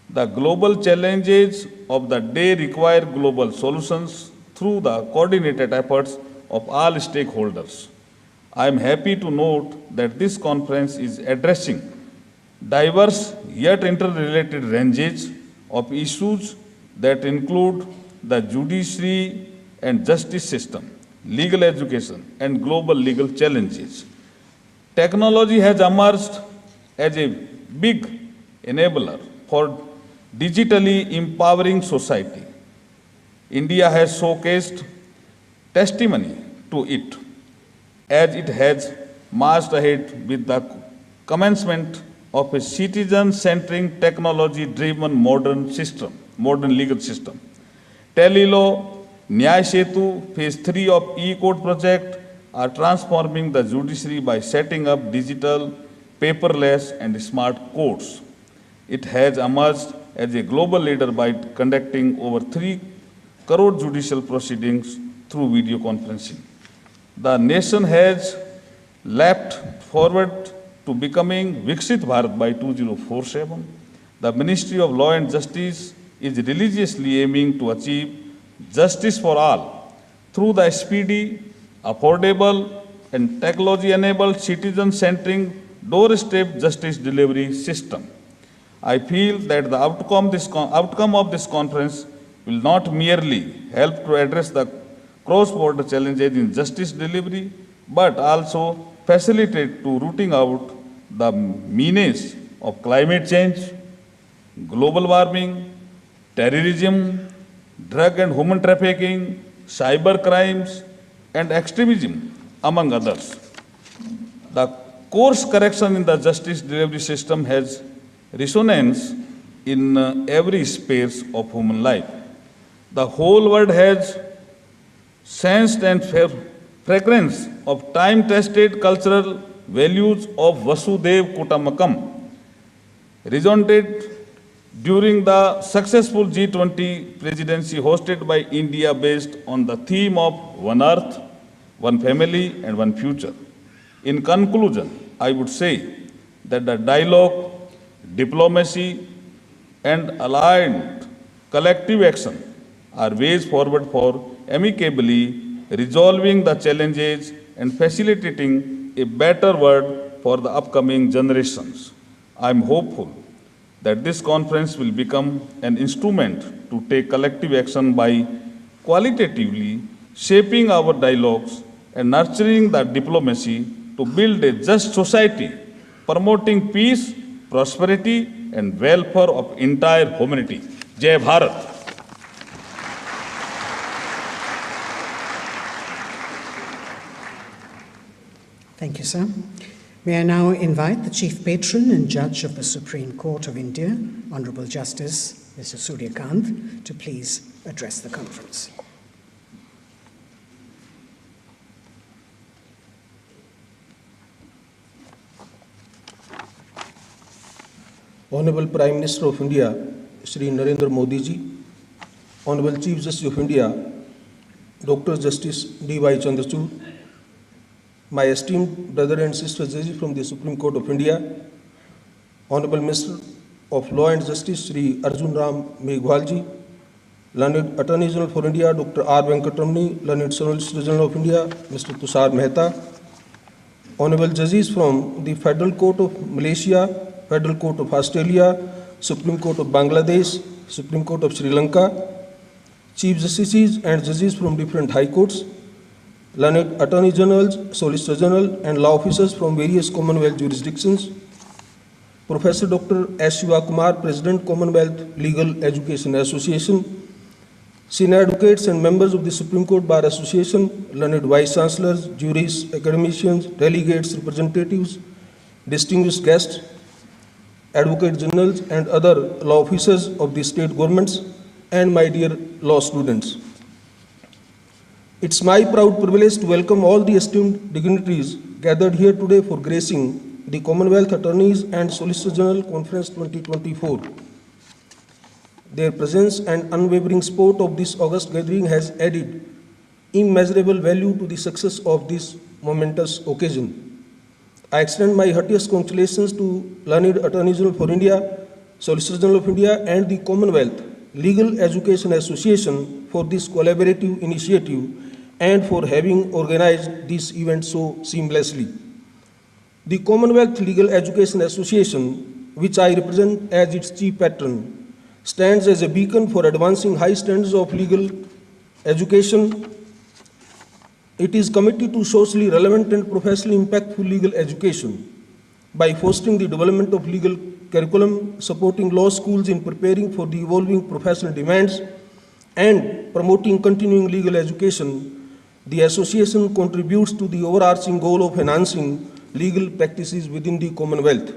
[SPEAKER 7] The global challenges of the day require global solutions through the coordinated efforts of all stakeholders. I am happy to note that this conference is addressing diverse yet interrelated ranges of issues that include the judiciary and justice system, legal education, and global legal challenges. Technology has emerged as a big enabler for digitally empowering society. India has showcased testimony to it as it has marched ahead with the commencement of a citizen-centering, technology-driven modern legal system. Telelaw, Nyay Setu, Phase 3 of E-Code project are transforming the judiciary by setting up digital, paperless, and smart courts. It has emerged as a global leader by conducting over 3 crore judicial proceedings through video conferencing. The nation has leapt forward to becoming Viksit Bharat by 2047. The Ministry of Law and Justice is religiously aiming to achieve justice for all through the speedy, affordable, and technology-enabled citizen-centering doorstep justice delivery system. I feel that the outcome of this conference will not merely help to address the cross-border challenges in justice delivery, but also facilitate to rooting out the menace of climate change, global warming, terrorism, drug and human trafficking, cyber crimes, and extremism, among others. The course correction in the justice delivery system has resonance in every space of human life. The whole world has sensed and fragrance of time-tested cultural values of Vasudev Kutumbakam, resonated during the successful G20 presidency hosted by India based on the theme of One Earth, One Family and One Future. In conclusion, I would say that the dialogue, diplomacy and aligned collective action are ways forward for amicably resolving the challenges and facilitating a better world for the upcoming generations. I am hopeful that this conference will become an instrument to take collective action by qualitatively shaping our dialogues and nurturing the diplomacy to build a just society, promoting peace, prosperity and welfare of entire humanity. Jai Bharat.
[SPEAKER 3] Thank you, sir. May I now invite the Chief Patron and Judge of the Supreme Court of India, Honorable Justice Mr. Surya Kant, to please address the conference.
[SPEAKER 8] Honorable Prime Minister of India, Shri Narendra Modi ji, Honorable Chief Justice of India, Dr. Justice D.Y. Chandrachud, my esteemed brother and sister judges from the Supreme Court of India, Honorable Minister of Law and Justice Shri Arjun Ram Meghwal ji, Learned Attorney General for India Dr. R. Venkatramani, Learned Solicitor General of India Mr. Tushar Mehta, Honorable judges from the Federal Court of Malaysia, Federal Court of Australia, Supreme Court of Bangladesh, Supreme Court of Sri Lanka, Chief Justices and judges from different high courts, learned Attorney Generals, Solicitor General and law officers from various Commonwealth jurisdictions, Professor Dr. S. Shivakumar, President, Commonwealth Legal Education Association, senior advocates and members of the Supreme Court Bar Association, learned Vice Chancellors, jurists, academicians, delegates, representatives, distinguished guests, Advocate Generals and other law officers of the state governments, and my dear law students. It's my proud privilege to welcome all the esteemed dignitaries gathered here today for gracing the Commonwealth Attorneys and Solicitor General Conference 2024. Their presence and unwavering support of this august gathering has added immeasurable value to the success of this momentous occasion. I extend my heartiest congratulations to Learned Attorney General for India, Solicitor General of India and the Commonwealth Legal Education Association for this collaborative initiative and for having organized this event so seamlessly. The Commonwealth Legal Education Association, which I represent as its chief patron, stands as a beacon for advancing high standards of legal education. It is committed to socially relevant and professionally impactful legal education by fostering the development of legal curriculum, supporting law schools in preparing for the evolving professional demands, and promoting continuing legal education. The association contributes to the overarching goal of enhancing legal practices within the Commonwealth.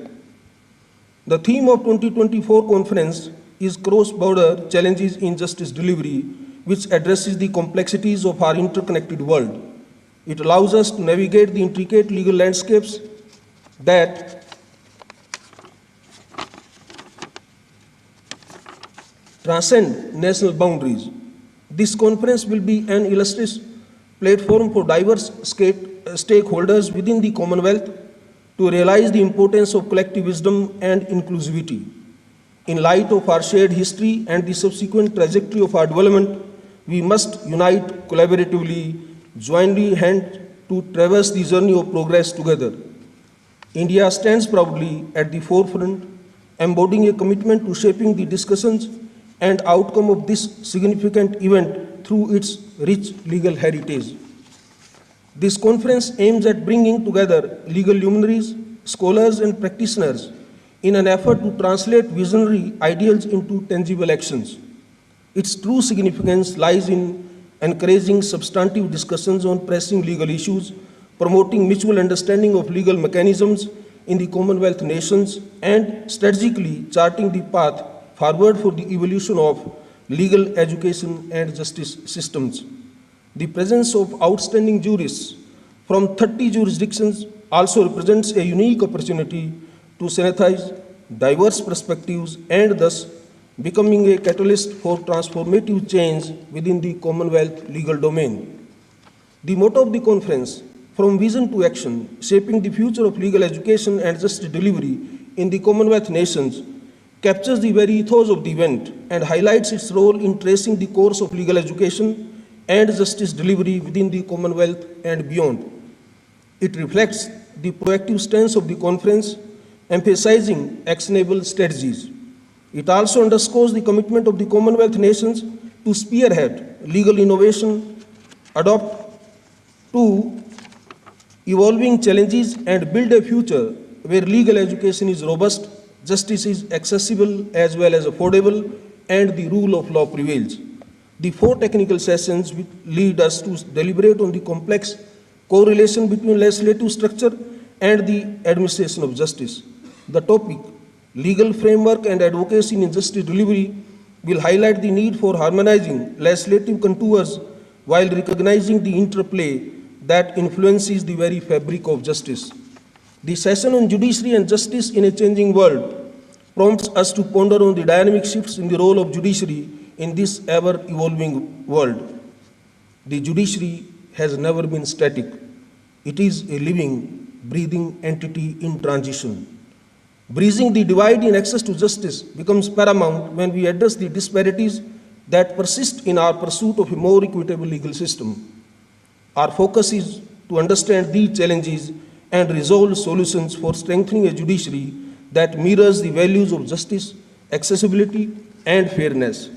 [SPEAKER 8] The theme of 2024 conference is cross-border challenges in justice delivery, which addresses the complexities of our interconnected world. It allows us to navigate the intricate legal landscapes that transcend national boundaries. This conference will be an illustrious platform for diverse stakeholders within the Commonwealth to realize the importance of collective wisdom and inclusivity. In light of our shared history and the subsequent trajectory of our development, we must unite collaboratively, jointly hand to traverse the journey of progress together. India stands proudly at the forefront, embodying a commitment to shaping the discussions and outcome of this significant event through its rich legal heritage. This conference aims at bringing together legal luminaries, scholars and practitioners in an effort to translate visionary ideals into tangible actions. Its true significance lies in encouraging substantive discussions on pressing legal issues, promoting mutual understanding of legal mechanisms in the Commonwealth nations, and strategically charting the path forward for the evolution of legal education and justice systems. The presence of outstanding jurists from 30 jurisdictions also represents a unique opportunity to synthesize diverse perspectives and thus becoming a catalyst for transformative change within the Commonwealth legal domain. The motto of the conference, "From Vision to Action, Shaping the Future of Legal Education and Justice Delivery in the Commonwealth Nations," captures the very ethos of the event and highlights its role in tracing the course of legal education and justice delivery within the Commonwealth and beyond. It reflects the proactive stance of the conference, emphasizing actionable strategies. It also underscores the commitment of the Commonwealth nations to spearhead legal innovation, adapt to evolving challenges, and build a future where legal education is robust, justice is accessible as well as affordable, and the rule of law prevails. The 4 technical sessions will lead us to deliberate on the complex correlation between legislative structure and the administration of justice. The topic, Legal Framework and Advocacy in Justice Delivery, will highlight the need for harmonizing legislative contours while recognizing the interplay that influences the very fabric of justice. The session on judiciary and justice in a changing world prompts us to ponder on the dynamic shifts in the role of judiciary in this ever-evolving world. The judiciary has never been static. It is a living, breathing entity in transition. Bridging the divide in access to justice becomes paramount when we address the disparities that persist in our pursuit of a more equitable legal system. Our focus is to understand these challenges and resolve solutions for strengthening a judiciary that mirrors the values of justice, accessibility, and fairness.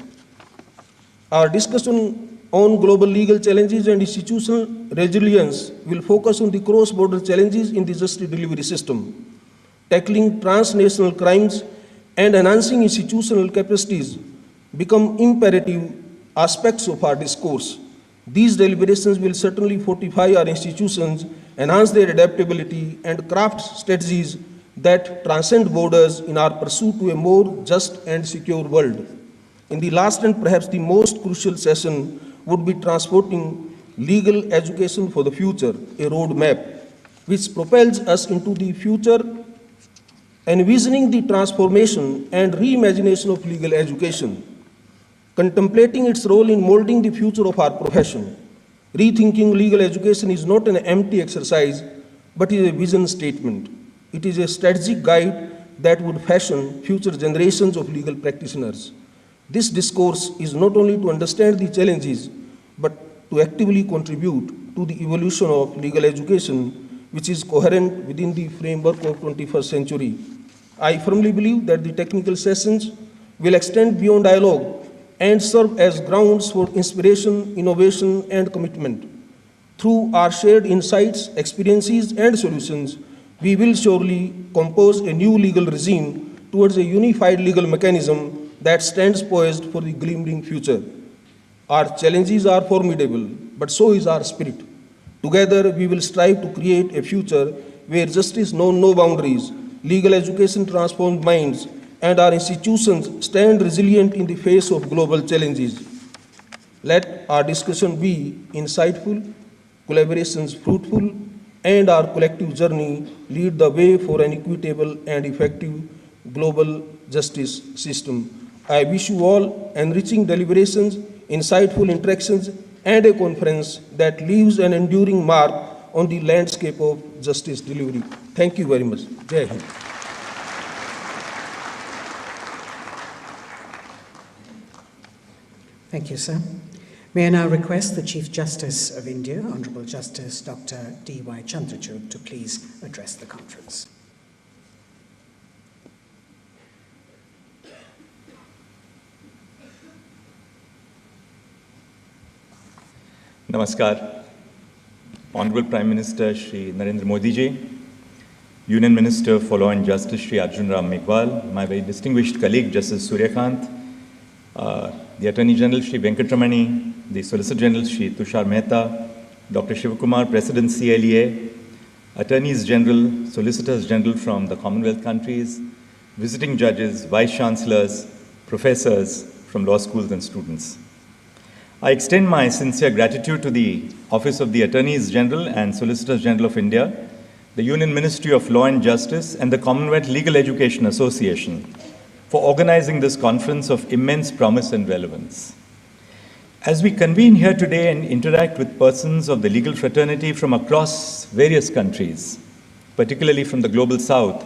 [SPEAKER 8] Our discussion on global legal challenges and institutional resilience will focus on the cross-border challenges in the justice delivery system. Tackling transnational crimes and enhancing institutional capacities become imperative aspects of our discourse. These deliberations will certainly fortify our institutions, enhance their adaptability, and craft strategies that transcend borders in our pursuit to a more just and secure world. In the last and perhaps the most crucial session would be transporting legal education for the future, a roadmap which propels us into the future, envisioning the transformation and reimagination of legal education, contemplating its role in molding the future of our profession. Rethinking legal education is not an empty exercise, but is a vision statement. It is a strategic guide that would fashion future generations of legal practitioners. This discourse is not only to understand the challenges, but to actively contribute to the evolution of legal education, which is coherent within the framework of 21st century. I firmly believe that the technical sessions will extend beyond dialogue and serve as grounds for inspiration, innovation, and commitment. Through our shared insights, experiences, and solutions, we will surely compose a new legal regime towards a unified legal mechanism that stands poised for the glimmering future. Our challenges are formidable, but so is our spirit. Together, we will strive to create a future where justice knows no boundaries, legal education transforms minds, and our institutions stand resilient in the face of global challenges. Let our discussion be insightful, collaborations fruitful, and our collective journey lead the way for an equitable and effective global justice system. I wish you all enriching deliberations, insightful interactions, and a conference that leaves an enduring mark on the landscape of justice delivery. Thank you very much. Jai Hind.
[SPEAKER 3] Thank you, sir. May I now request the Chief Justice of India, Honourable Justice Dr. D.Y. Chandrachud, to please address the conference.
[SPEAKER 9] Namaskar. Honorable Prime Minister Shri Narendra Modi ji, Union Minister for Law and Justice Shri Arjun Ram Meghwal, my very distinguished colleague Justice Suryakant, the Attorney General Shri Venkatramani, the Solicitor General Shri Tushar Mehta, Dr. Shivakumar, President CLEA, Attorneys General, Solicitors General from the Commonwealth countries, visiting judges, Vice Chancellors, professors from law schools and students. I extend my sincere gratitude to the Office of the Attorneys General and Solicitors General of India, the Union Ministry of Law and Justice, and the Commonwealth Legal Education Association for organizing this conference of immense promise and relevance. As we convene here today and interact with persons of the legal fraternity from across various countries, particularly from the global south,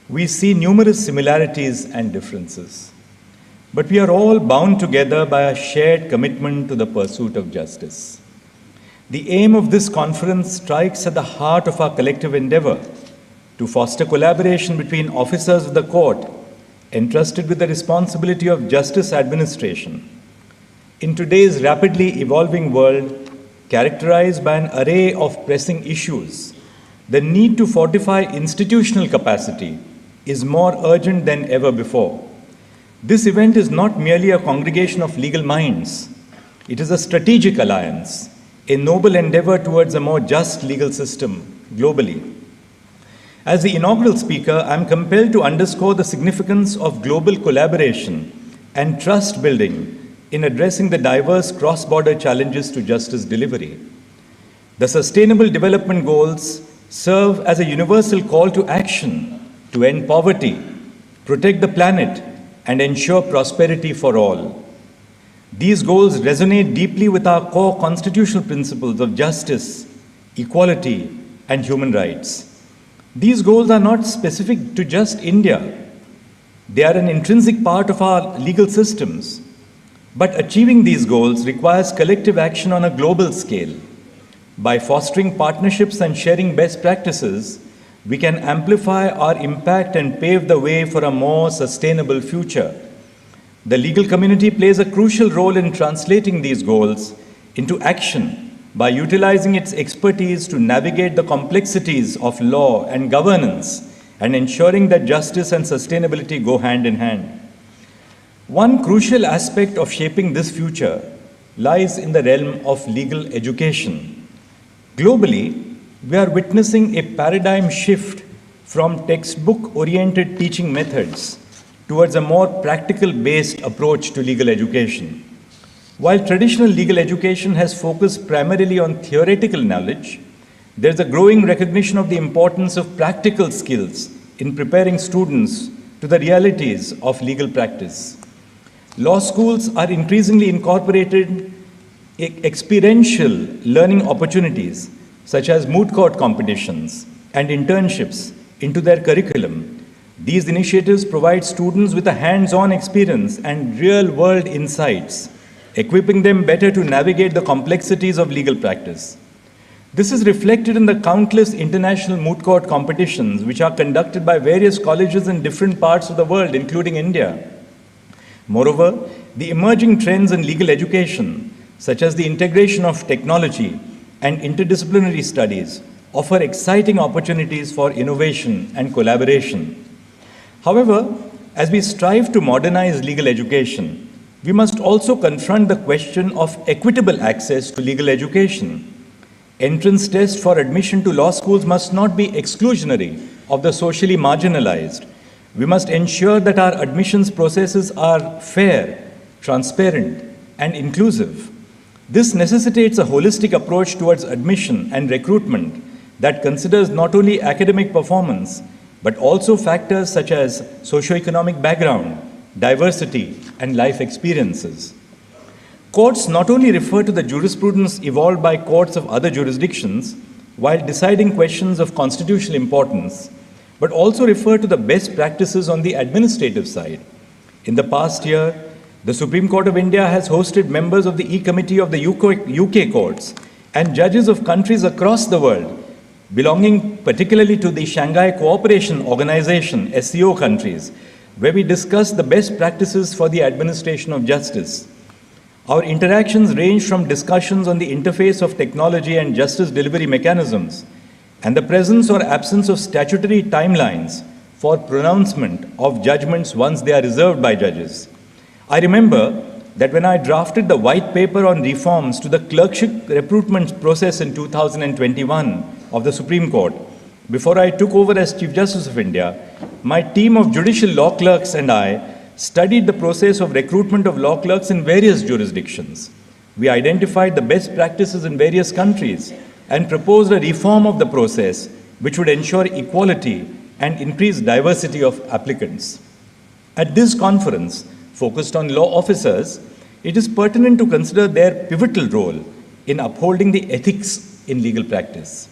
[SPEAKER 9] we see numerous similarities and differences. But we are all bound together by a shared commitment to the pursuit of justice. The aim of this conference strikes at the heart of our collective endeavor to foster collaboration between officers of the court entrusted with the responsibility of justice administration. In today's rapidly evolving world, characterized by an array of pressing issues, the need to fortify institutional capacity is more urgent than ever before. This event is not merely a congregation of legal minds. It is a strategic alliance, a noble endeavor towards a more just legal system globally. As the inaugural speaker, I am compelled to underscore the significance of global collaboration and trust building in addressing the diverse cross-border challenges to justice delivery. The Sustainable Development Goals serve as a universal call to action to end poverty, protect the planet, and ensure prosperity for all. These goals resonate deeply with our core constitutional principles of justice, equality, and human rights. These goals are not specific to just India. They are an intrinsic part of our legal systems. But achieving these goals requires collective action on a global scale. By fostering partnerships and sharing best practices, we can amplify our impact and pave the way for a more sustainable future. The legal community plays a crucial role in translating these goals into action by utilizing its expertise to navigate the complexities of law and governance and ensuring that justice and sustainability go hand in hand. One crucial aspect of shaping this future lies in the realm of legal education. Globally, we are witnessing a paradigm shift from textbook-oriented teaching methods towards a more practical-based approach to legal education. While traditional legal education has focused primarily on theoretical knowledge, there is a growing recognition of the importance of practical skills in preparing students to the realities of legal practice. Law schools are increasingly incorporated experiential learning opportunities such as moot court competitions and internships into their curriculum. These initiatives provide students with a hands-on experience and real-world insights, equipping them better to navigate the complexities of legal practice. This is reflected in the countless international moot court competitions which are conducted by various colleges in different parts of the world, including India. Moreover, the emerging trends in legal education, such as the integration of technology and interdisciplinary studies, offer exciting opportunities for innovation and collaboration. However, as we strive to modernize legal education, we must also confront the question of equitable access to legal education. Entrance tests for admission to law schools must not be exclusionary of the socially marginalized. We must ensure that our admissions processes are fair, transparent, and inclusive. This necessitates a holistic approach towards admission and recruitment that considers not only academic performance, but also factors such as socioeconomic background, diversity, and life experiences. Courts not only refer to the jurisprudence evolved by courts of other jurisdictions while deciding questions of constitutional importance, but also refer to the best practices on the administrative side. In the past year, the Supreme Court of India has hosted members of the E-Committee of the UK courts and judges of countries across the world, belonging particularly to the Shanghai Cooperation Organization, SCO countries, where we discuss the best practices for the administration of justice. Our interactions range from discussions on the interface of technology and justice delivery mechanisms, and the presence or absence of statutory timelines for pronouncement of judgments once they are reserved by judges. I remember that when I drafted the white paper on reforms to the clerkship recruitment process in 2021 of the Supreme Court, before I took over as Chief Justice of India, my team of judicial law clerks and I studied the process of recruitment of law clerks in various jurisdictions. We identified the best practices in various countries and proposed a reform of the process which would ensure equality and increase diversity of applicants. At this conference, focused on law officers, it is pertinent to consider their pivotal role in upholding the ethics in legal practice.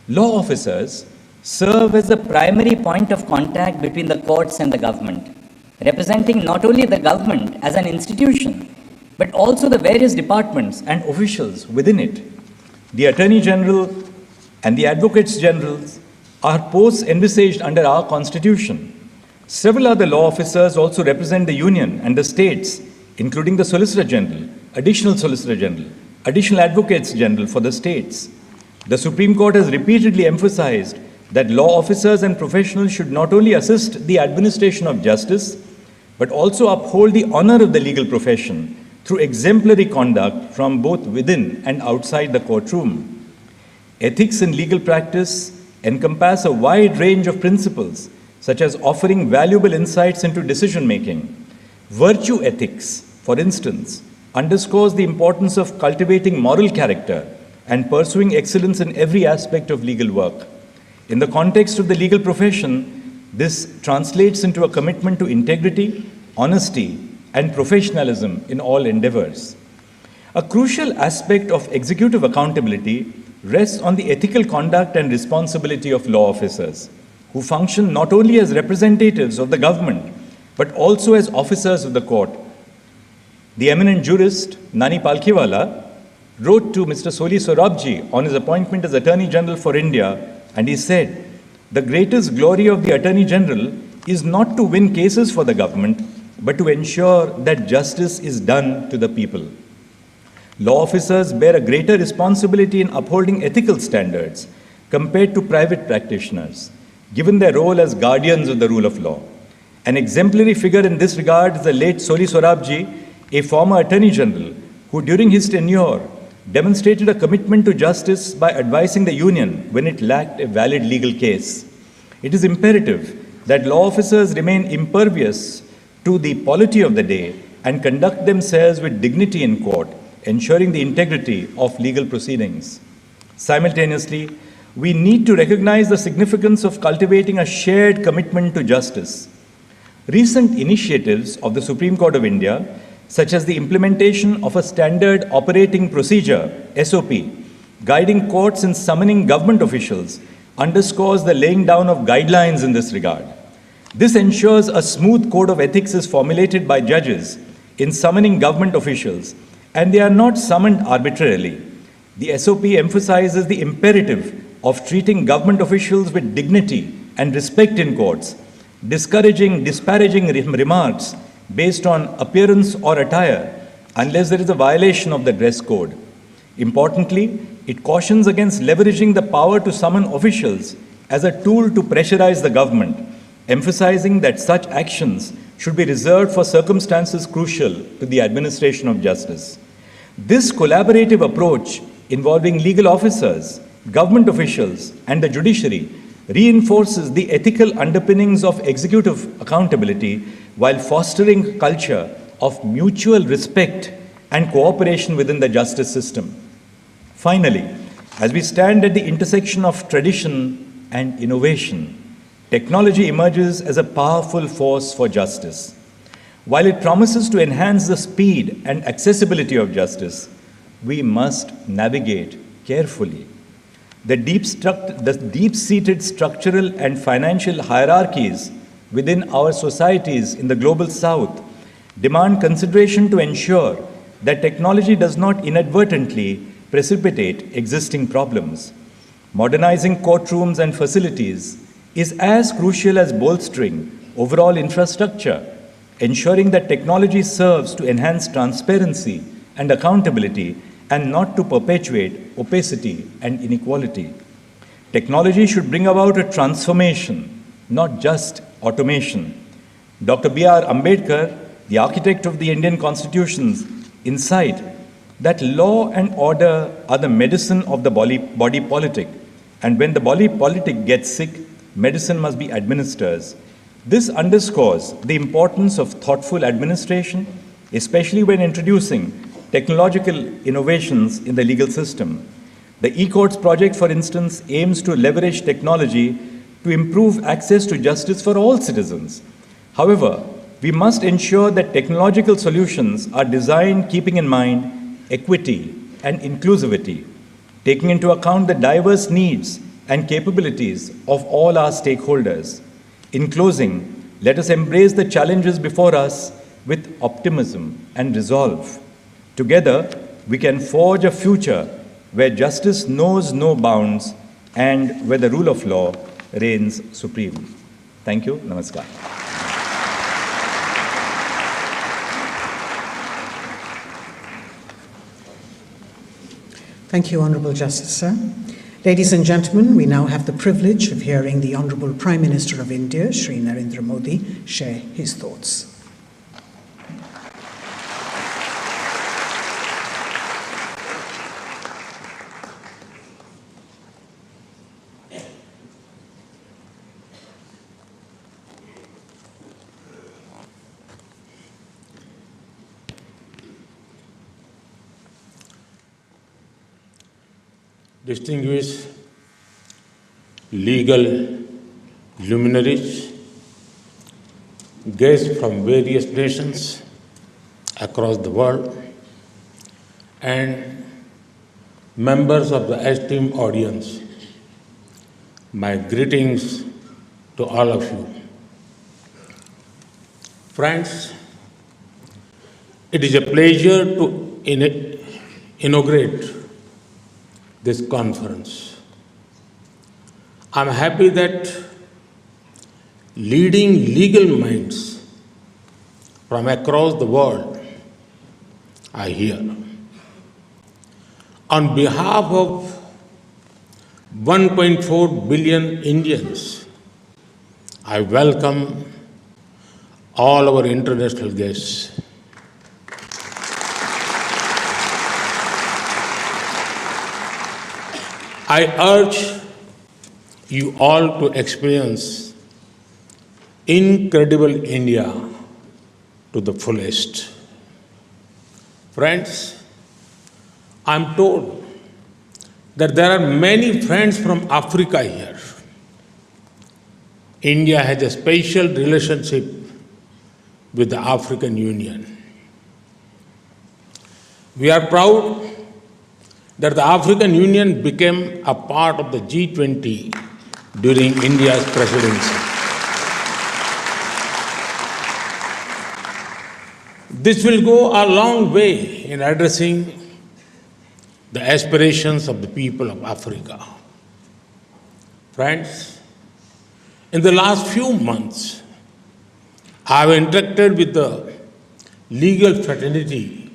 [SPEAKER 9] Law officers serve as the primary point of contact between the courts and the government, representing not only the government as an institution, but also the various departments and officials within it. The Attorney General and the Advocates General are posts envisaged under our Constitution. Several other law officers also represent the Union and the states, including the Solicitor General, Additional Solicitor General, Additional Advocates General for the states. The Supreme Court has repeatedly emphasized that law officers and professionals should not only assist the administration of justice, but also uphold the honor of the legal profession through exemplary conduct from both within and outside the courtroom. Ethics in legal practice encompass a wide range of principles, such as offering valuable insights into decision-making. Virtue ethics, for instance, underscores the importance of cultivating moral character and pursuing excellence in every aspect of legal work. In the context of the legal profession, this translates into a commitment to integrity, honesty, and professionalism in all endeavors. A crucial aspect of executive accountability rests on the ethical conduct and responsibility of law officers, who function not only as representatives of the government, but also as officers of the court. The eminent jurist, Nani Palkhiwala, wrote to Mr. Soli Sorabji on his appointment as Attorney General for India, and he said, "The greatest glory of the Attorney General is not to win cases for the government, but to ensure that justice is done to the people." Law officers bear a greater responsibility in upholding ethical standards compared to private practitioners, given their role as guardians of the rule of law. An exemplary figure in this regard is the late Soli Sorabji, a former Attorney General, who during his tenure demonstrated a commitment to justice by advising the Union when it lacked a valid legal case. It is imperative that law officers remain impervious to the polity of the day and conduct themselves with dignity in court, ensuring the integrity of legal proceedings. Simultaneously, we need to recognize the significance of cultivating a shared commitment to justice. Recent initiatives of the Supreme Court of India, such as the implementation of a standard operating procedure, SOP, guiding courts in summoning government officials, underscores the laying down of guidelines in this regard. This ensures a smooth code of ethics is formulated by judges in summoning government officials, and they are not summoned arbitrarily. The SOP emphasizes the imperative of treating government officials with dignity and respect in courts, discouraging disparaging remarks based on appearance or attire unless there is a violation of the dress code. Importantly, it cautions against leveraging the power to summon officials as a tool to pressurize the government, emphasizing that such actions should be reserved for circumstances crucial to the administration of justice. This collaborative approach involving legal officers, government officials, and the judiciary reinforces the ethical underpinnings of executive accountability while fostering a culture of mutual respect and cooperation within the justice system. Finally, as we stand at the intersection of tradition and innovation, technology emerges as a powerful force for justice. While it promises to enhance the speed and accessibility of justice, we must navigate carefully. The deep-seated structural and financial hierarchies within our societies in the global south demand consideration to ensure that technology does not inadvertently precipitate existing problems. Modernizing courtrooms and facilities is as crucial as bolstering overall infrastructure, ensuring that technology serves to enhance transparency and accountability and not to perpetuate opacity and inequality. Technology should bring about a transformation, not just automation. Dr. B.R. Ambedkar the architect of the Indian Constitution's insight that law and order are the medicine of the body politic, and when the body politic gets sick, medicine must be administered. This underscores the importance of thoughtful administration, especially when introducing technological innovations in the legal system. The e-courts project, for instance, aims to leverage technology to improve access to justice for all citizens. However, we must ensure that technological solutions are designed keeping in mind equity and inclusivity, taking into account the diverse needs and capabilities of all our stakeholders. In closing, let us embrace the challenges before us with optimism and resolve. Together, we can forge a future where justice knows no bounds and where the rule of law reigns supreme. Thank you. Namaskar.
[SPEAKER 3] Thank you, Honourable Justice, sir. Ladies and gentlemen, we now have the privilege of hearing the Honourable Prime Minister of India, Shri Narendra Modi, share his thoughts.
[SPEAKER 10] Distinguished legal luminaries, guests from various nations across the world, and members of the esteemed audience, my greetings to all of you. Friends, it is a pleasure to inaugurate this conference. I'm happy that leading legal minds from across the world are here. On behalf of 1.4 billion Indians, I welcome all our international guests. I urge you all to experience incredible India to the fullest. Friends, I'm told that there are many friends from Africa here. India has a special relationship with the African Union. We are proud that the African Union became a part of the G20 during India's presidency. This will go a long way in addressing the aspirations of the people of Africa. Friends, in the last few months, I have interacted with the legal fraternity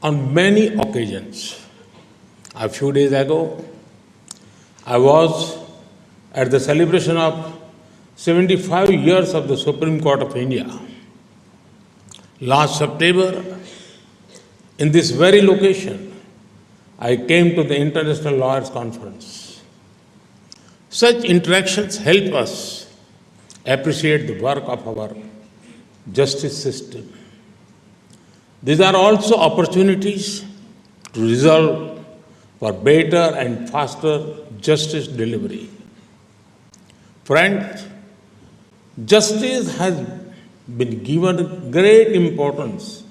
[SPEAKER 10] on many occasions. A few days ago, I was at the celebration of 75 years of the Supreme Court of India. Last September, in this very location, I came to the International Lawyers Conference. Such interactions help us appreciate the work of our justice system. These are also opportunities to resolve for better and faster justice delivery. Friends, justice has been given great importance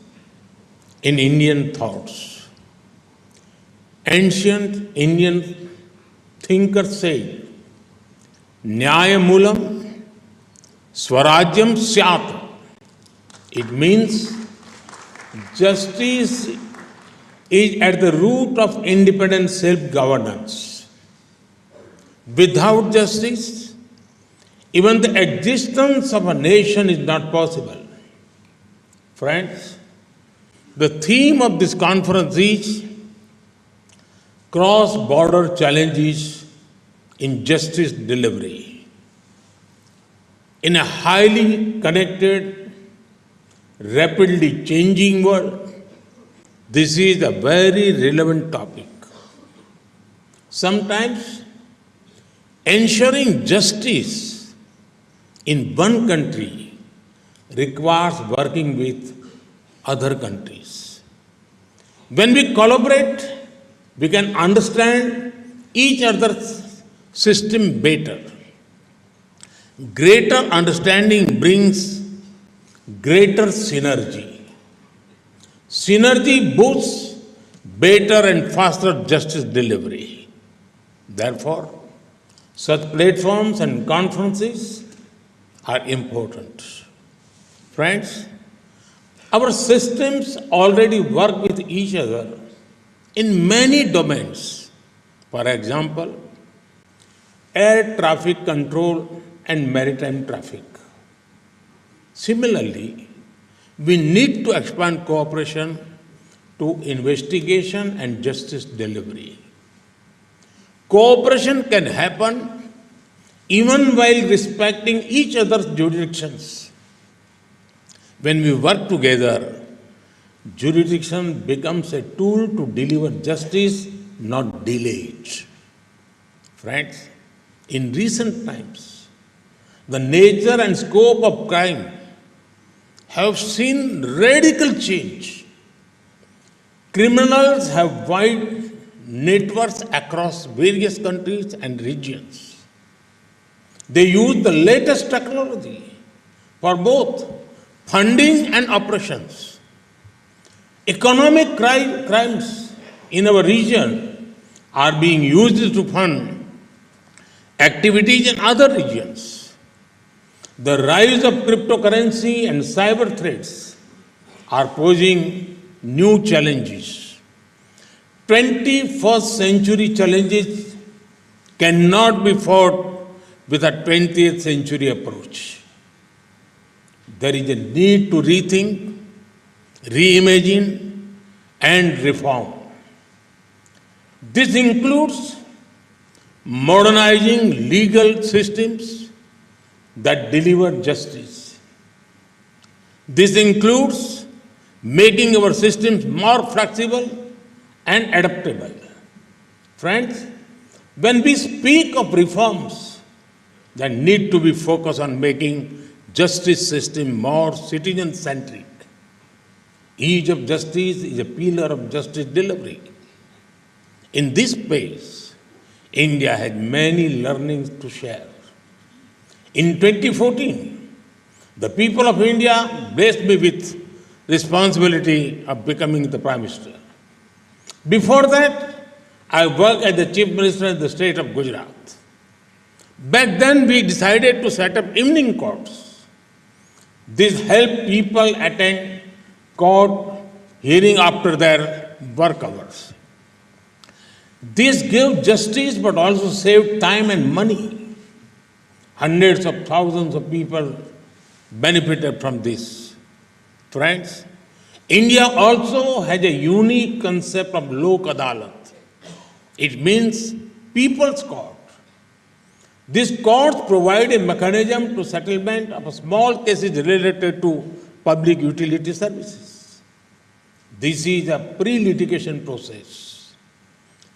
[SPEAKER 10] in Indian thoughts. Ancient Indian thinkers said, Nyayamulam Swarajyam Syat. It means justice is at the root of independent self-governance. Without justice, even the existence of a nation is not possible. Friends, the theme of this conference is cross-border challenges in justice delivery. In a highly connected, rapidly changing world, this is a very relevant topic. Sometimes ensuring justice in one country requires working with other countries. When we collaborate, we can understand each other's system better. Greater understanding brings greater synergy. Synergy boosts better and faster justice delivery. Therefore, such platforms and conferences are important. Friends, our systems already work with each other in many domains. For example, air traffic control and maritime traffic. Similarly, we need to expand cooperation to investigation and justice delivery. Cooperation can happen even while respecting each other's jurisdictions. When we work together, jurisdiction becomes a tool to deliver justice, not delay it. Friends, in recent times, the nature and scope of crime have seen radical change. Criminals have wide networks across various countries and regions. They use the latest technology for both funding and operations. Economic crimes in our region are being used to fund activities in other regions. The rise of cryptocurrency and cyber threats are posing new challenges. 21st century challenges cannot be fought with a 20th century approach. There is a need to rethink, reimagine, and reform. This includes modernizing legal systems that deliver justice. This includes making our systems more flexible and adaptable. Friends, when we speak of reforms that need to be focused on making justice system more citizen-centric, ease of justice is a pillar of justice delivery. In this space, India has many learnings to share. In 2014, the people of India blessed me with responsibility of becoming the Prime Minister. Before that, I worked as the Chief Minister in the state of Gujarat. Back then, we decided to set up evening courts. This helped people attend court hearing after their work hours. This gave justice but also saved time and money. Hundreds of thousands of people benefited from this. Friends, India also has a unique concept of Lok Adalat. It means people's court. These courts provide a mechanism to settlement of small cases related to public utility services. This is a pre-litigation process.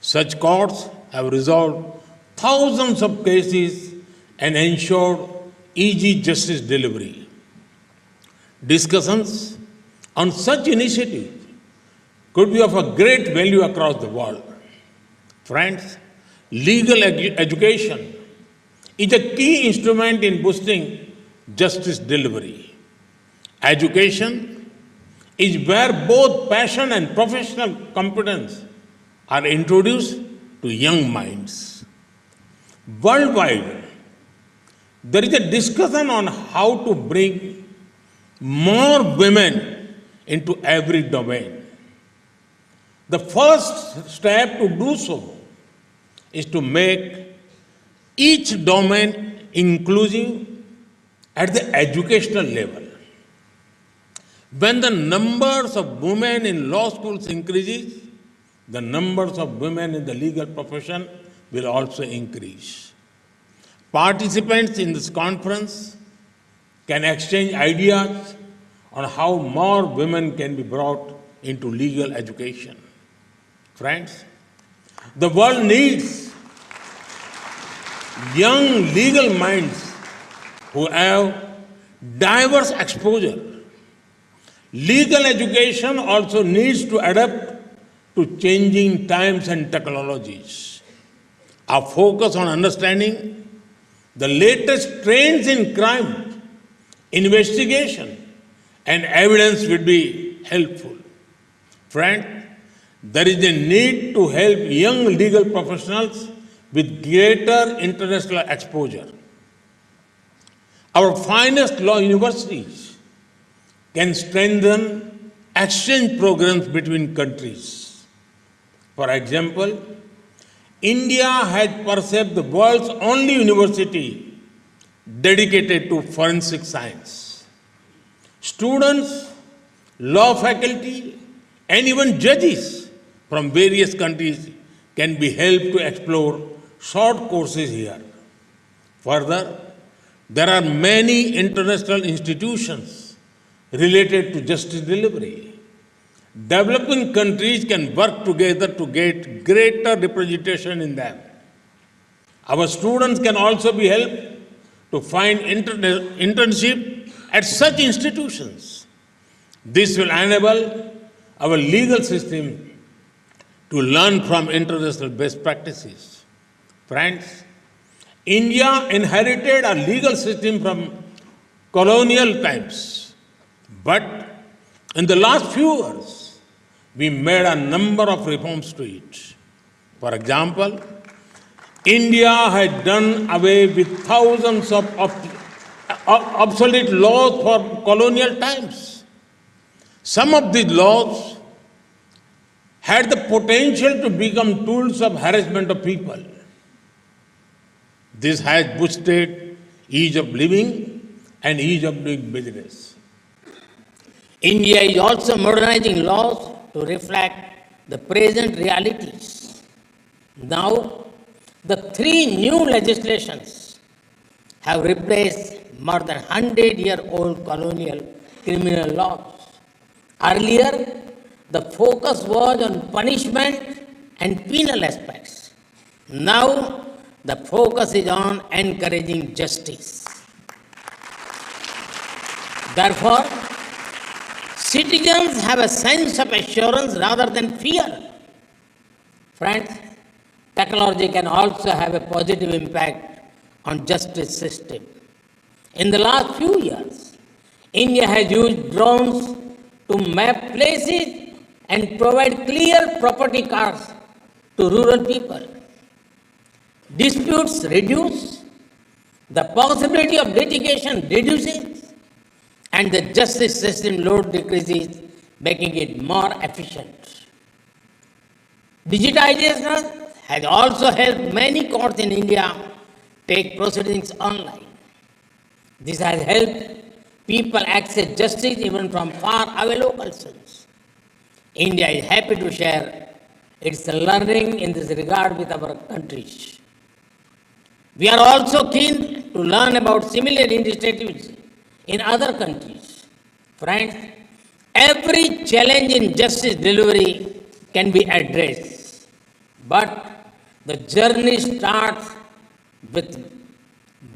[SPEAKER 10] Such courts have resolved thousands of cases and ensured easy justice delivery. Discussions on such initiatives could be of a great value across the world. Friends, legal education is a key instrument in boosting justice delivery. Education is where both passion and professional competence are introduced to young minds. Worldwide, there is a discussion on how to bring more women into every domain. The first step to do so is to make each domain inclusive at the educational level. When the numbers of women in law schools increases, the numbers of women in the legal profession will also increase. Participants in this conference can exchange ideas on how more women can be brought into legal education. Friends, the world needs young legal minds who have diverse exposure. Legal education also needs to adapt to changing times and technologies. Our focus on understanding the latest trends in crime, investigation, and evidence would be helpful. Friend, there is a need to help young legal professionals with greater international exposure. Our finest law universities can strengthen exchange programs between countries. For example, India has perceived the world's only university dedicated to forensic science. Students, law faculty, and even judges from various countries can be helped to explore short courses here. Further, there are many international institutions related to justice delivery. Developing countries can work together to get greater representation in them. Our students can also be helped to find internship at such institutions. This will enable our legal system to learn from international best practices. Friends, India inherited a legal system from colonial times, but in the last few years, we made a number of reforms to it. For example, India had done away with thousands of obsolete laws for colonial times. Some of these laws had the potential to become tools of harassment of people. This has boosted ease of living and ease of doing business.
[SPEAKER 11] India is also modernizing laws to reflect the present realities. Now, the 3 new legislations have replaced more than 100-year-old colonial criminal laws. Earlier, the focus was on punishment and penal aspects. Now, the focus is on encouraging justice. Therefore, citizens have a sense of assurance rather than fear. Friends, technology can also have a positive impact on justice system. In the last few years, India has used drones to map places and provide clear property cards to rural people. Disputes reduce, the possibility of litigation reduces, and the justice system load decreases, making it more efficient. Digitization has also helped many courts in India take proceedings online. This has helped people access justice even from far away locations. India is happy to share its learning in this regard with our countries. We are also keen to learn about similar initiatives in other countries. Friends, every challenge in justice delivery can be addressed, but the journey starts with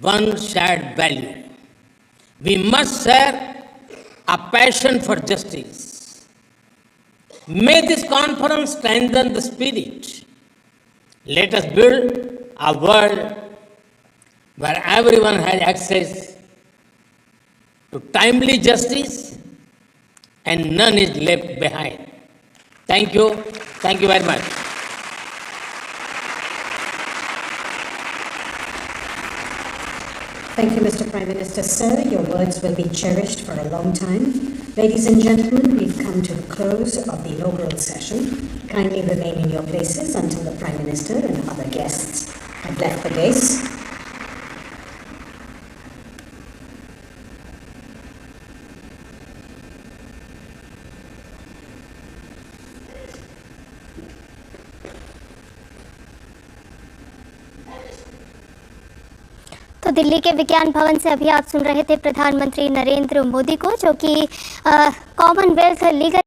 [SPEAKER 11] one shared value. We must share a passion for justice. May this conference strengthen the spirit. Let us build a world where everyone has access to timely justice and none is left behind. Thank you. Thank you very much.
[SPEAKER 12] Thank you, Mr. Prime Minister. Sir, your words will be cherished for a long time. Ladies and gentlemen, we've come to the close of the inaugural session. Kindly remain in your places until the Prime Minister and other guests have left the dais.
[SPEAKER 13] तो दिल्ली के विज्ञान भवन से अभी आप सुन रहे थे प्रधानमंत्री नरेंद्र मोदी को, जो कि कॉमनवेल्थ लीगल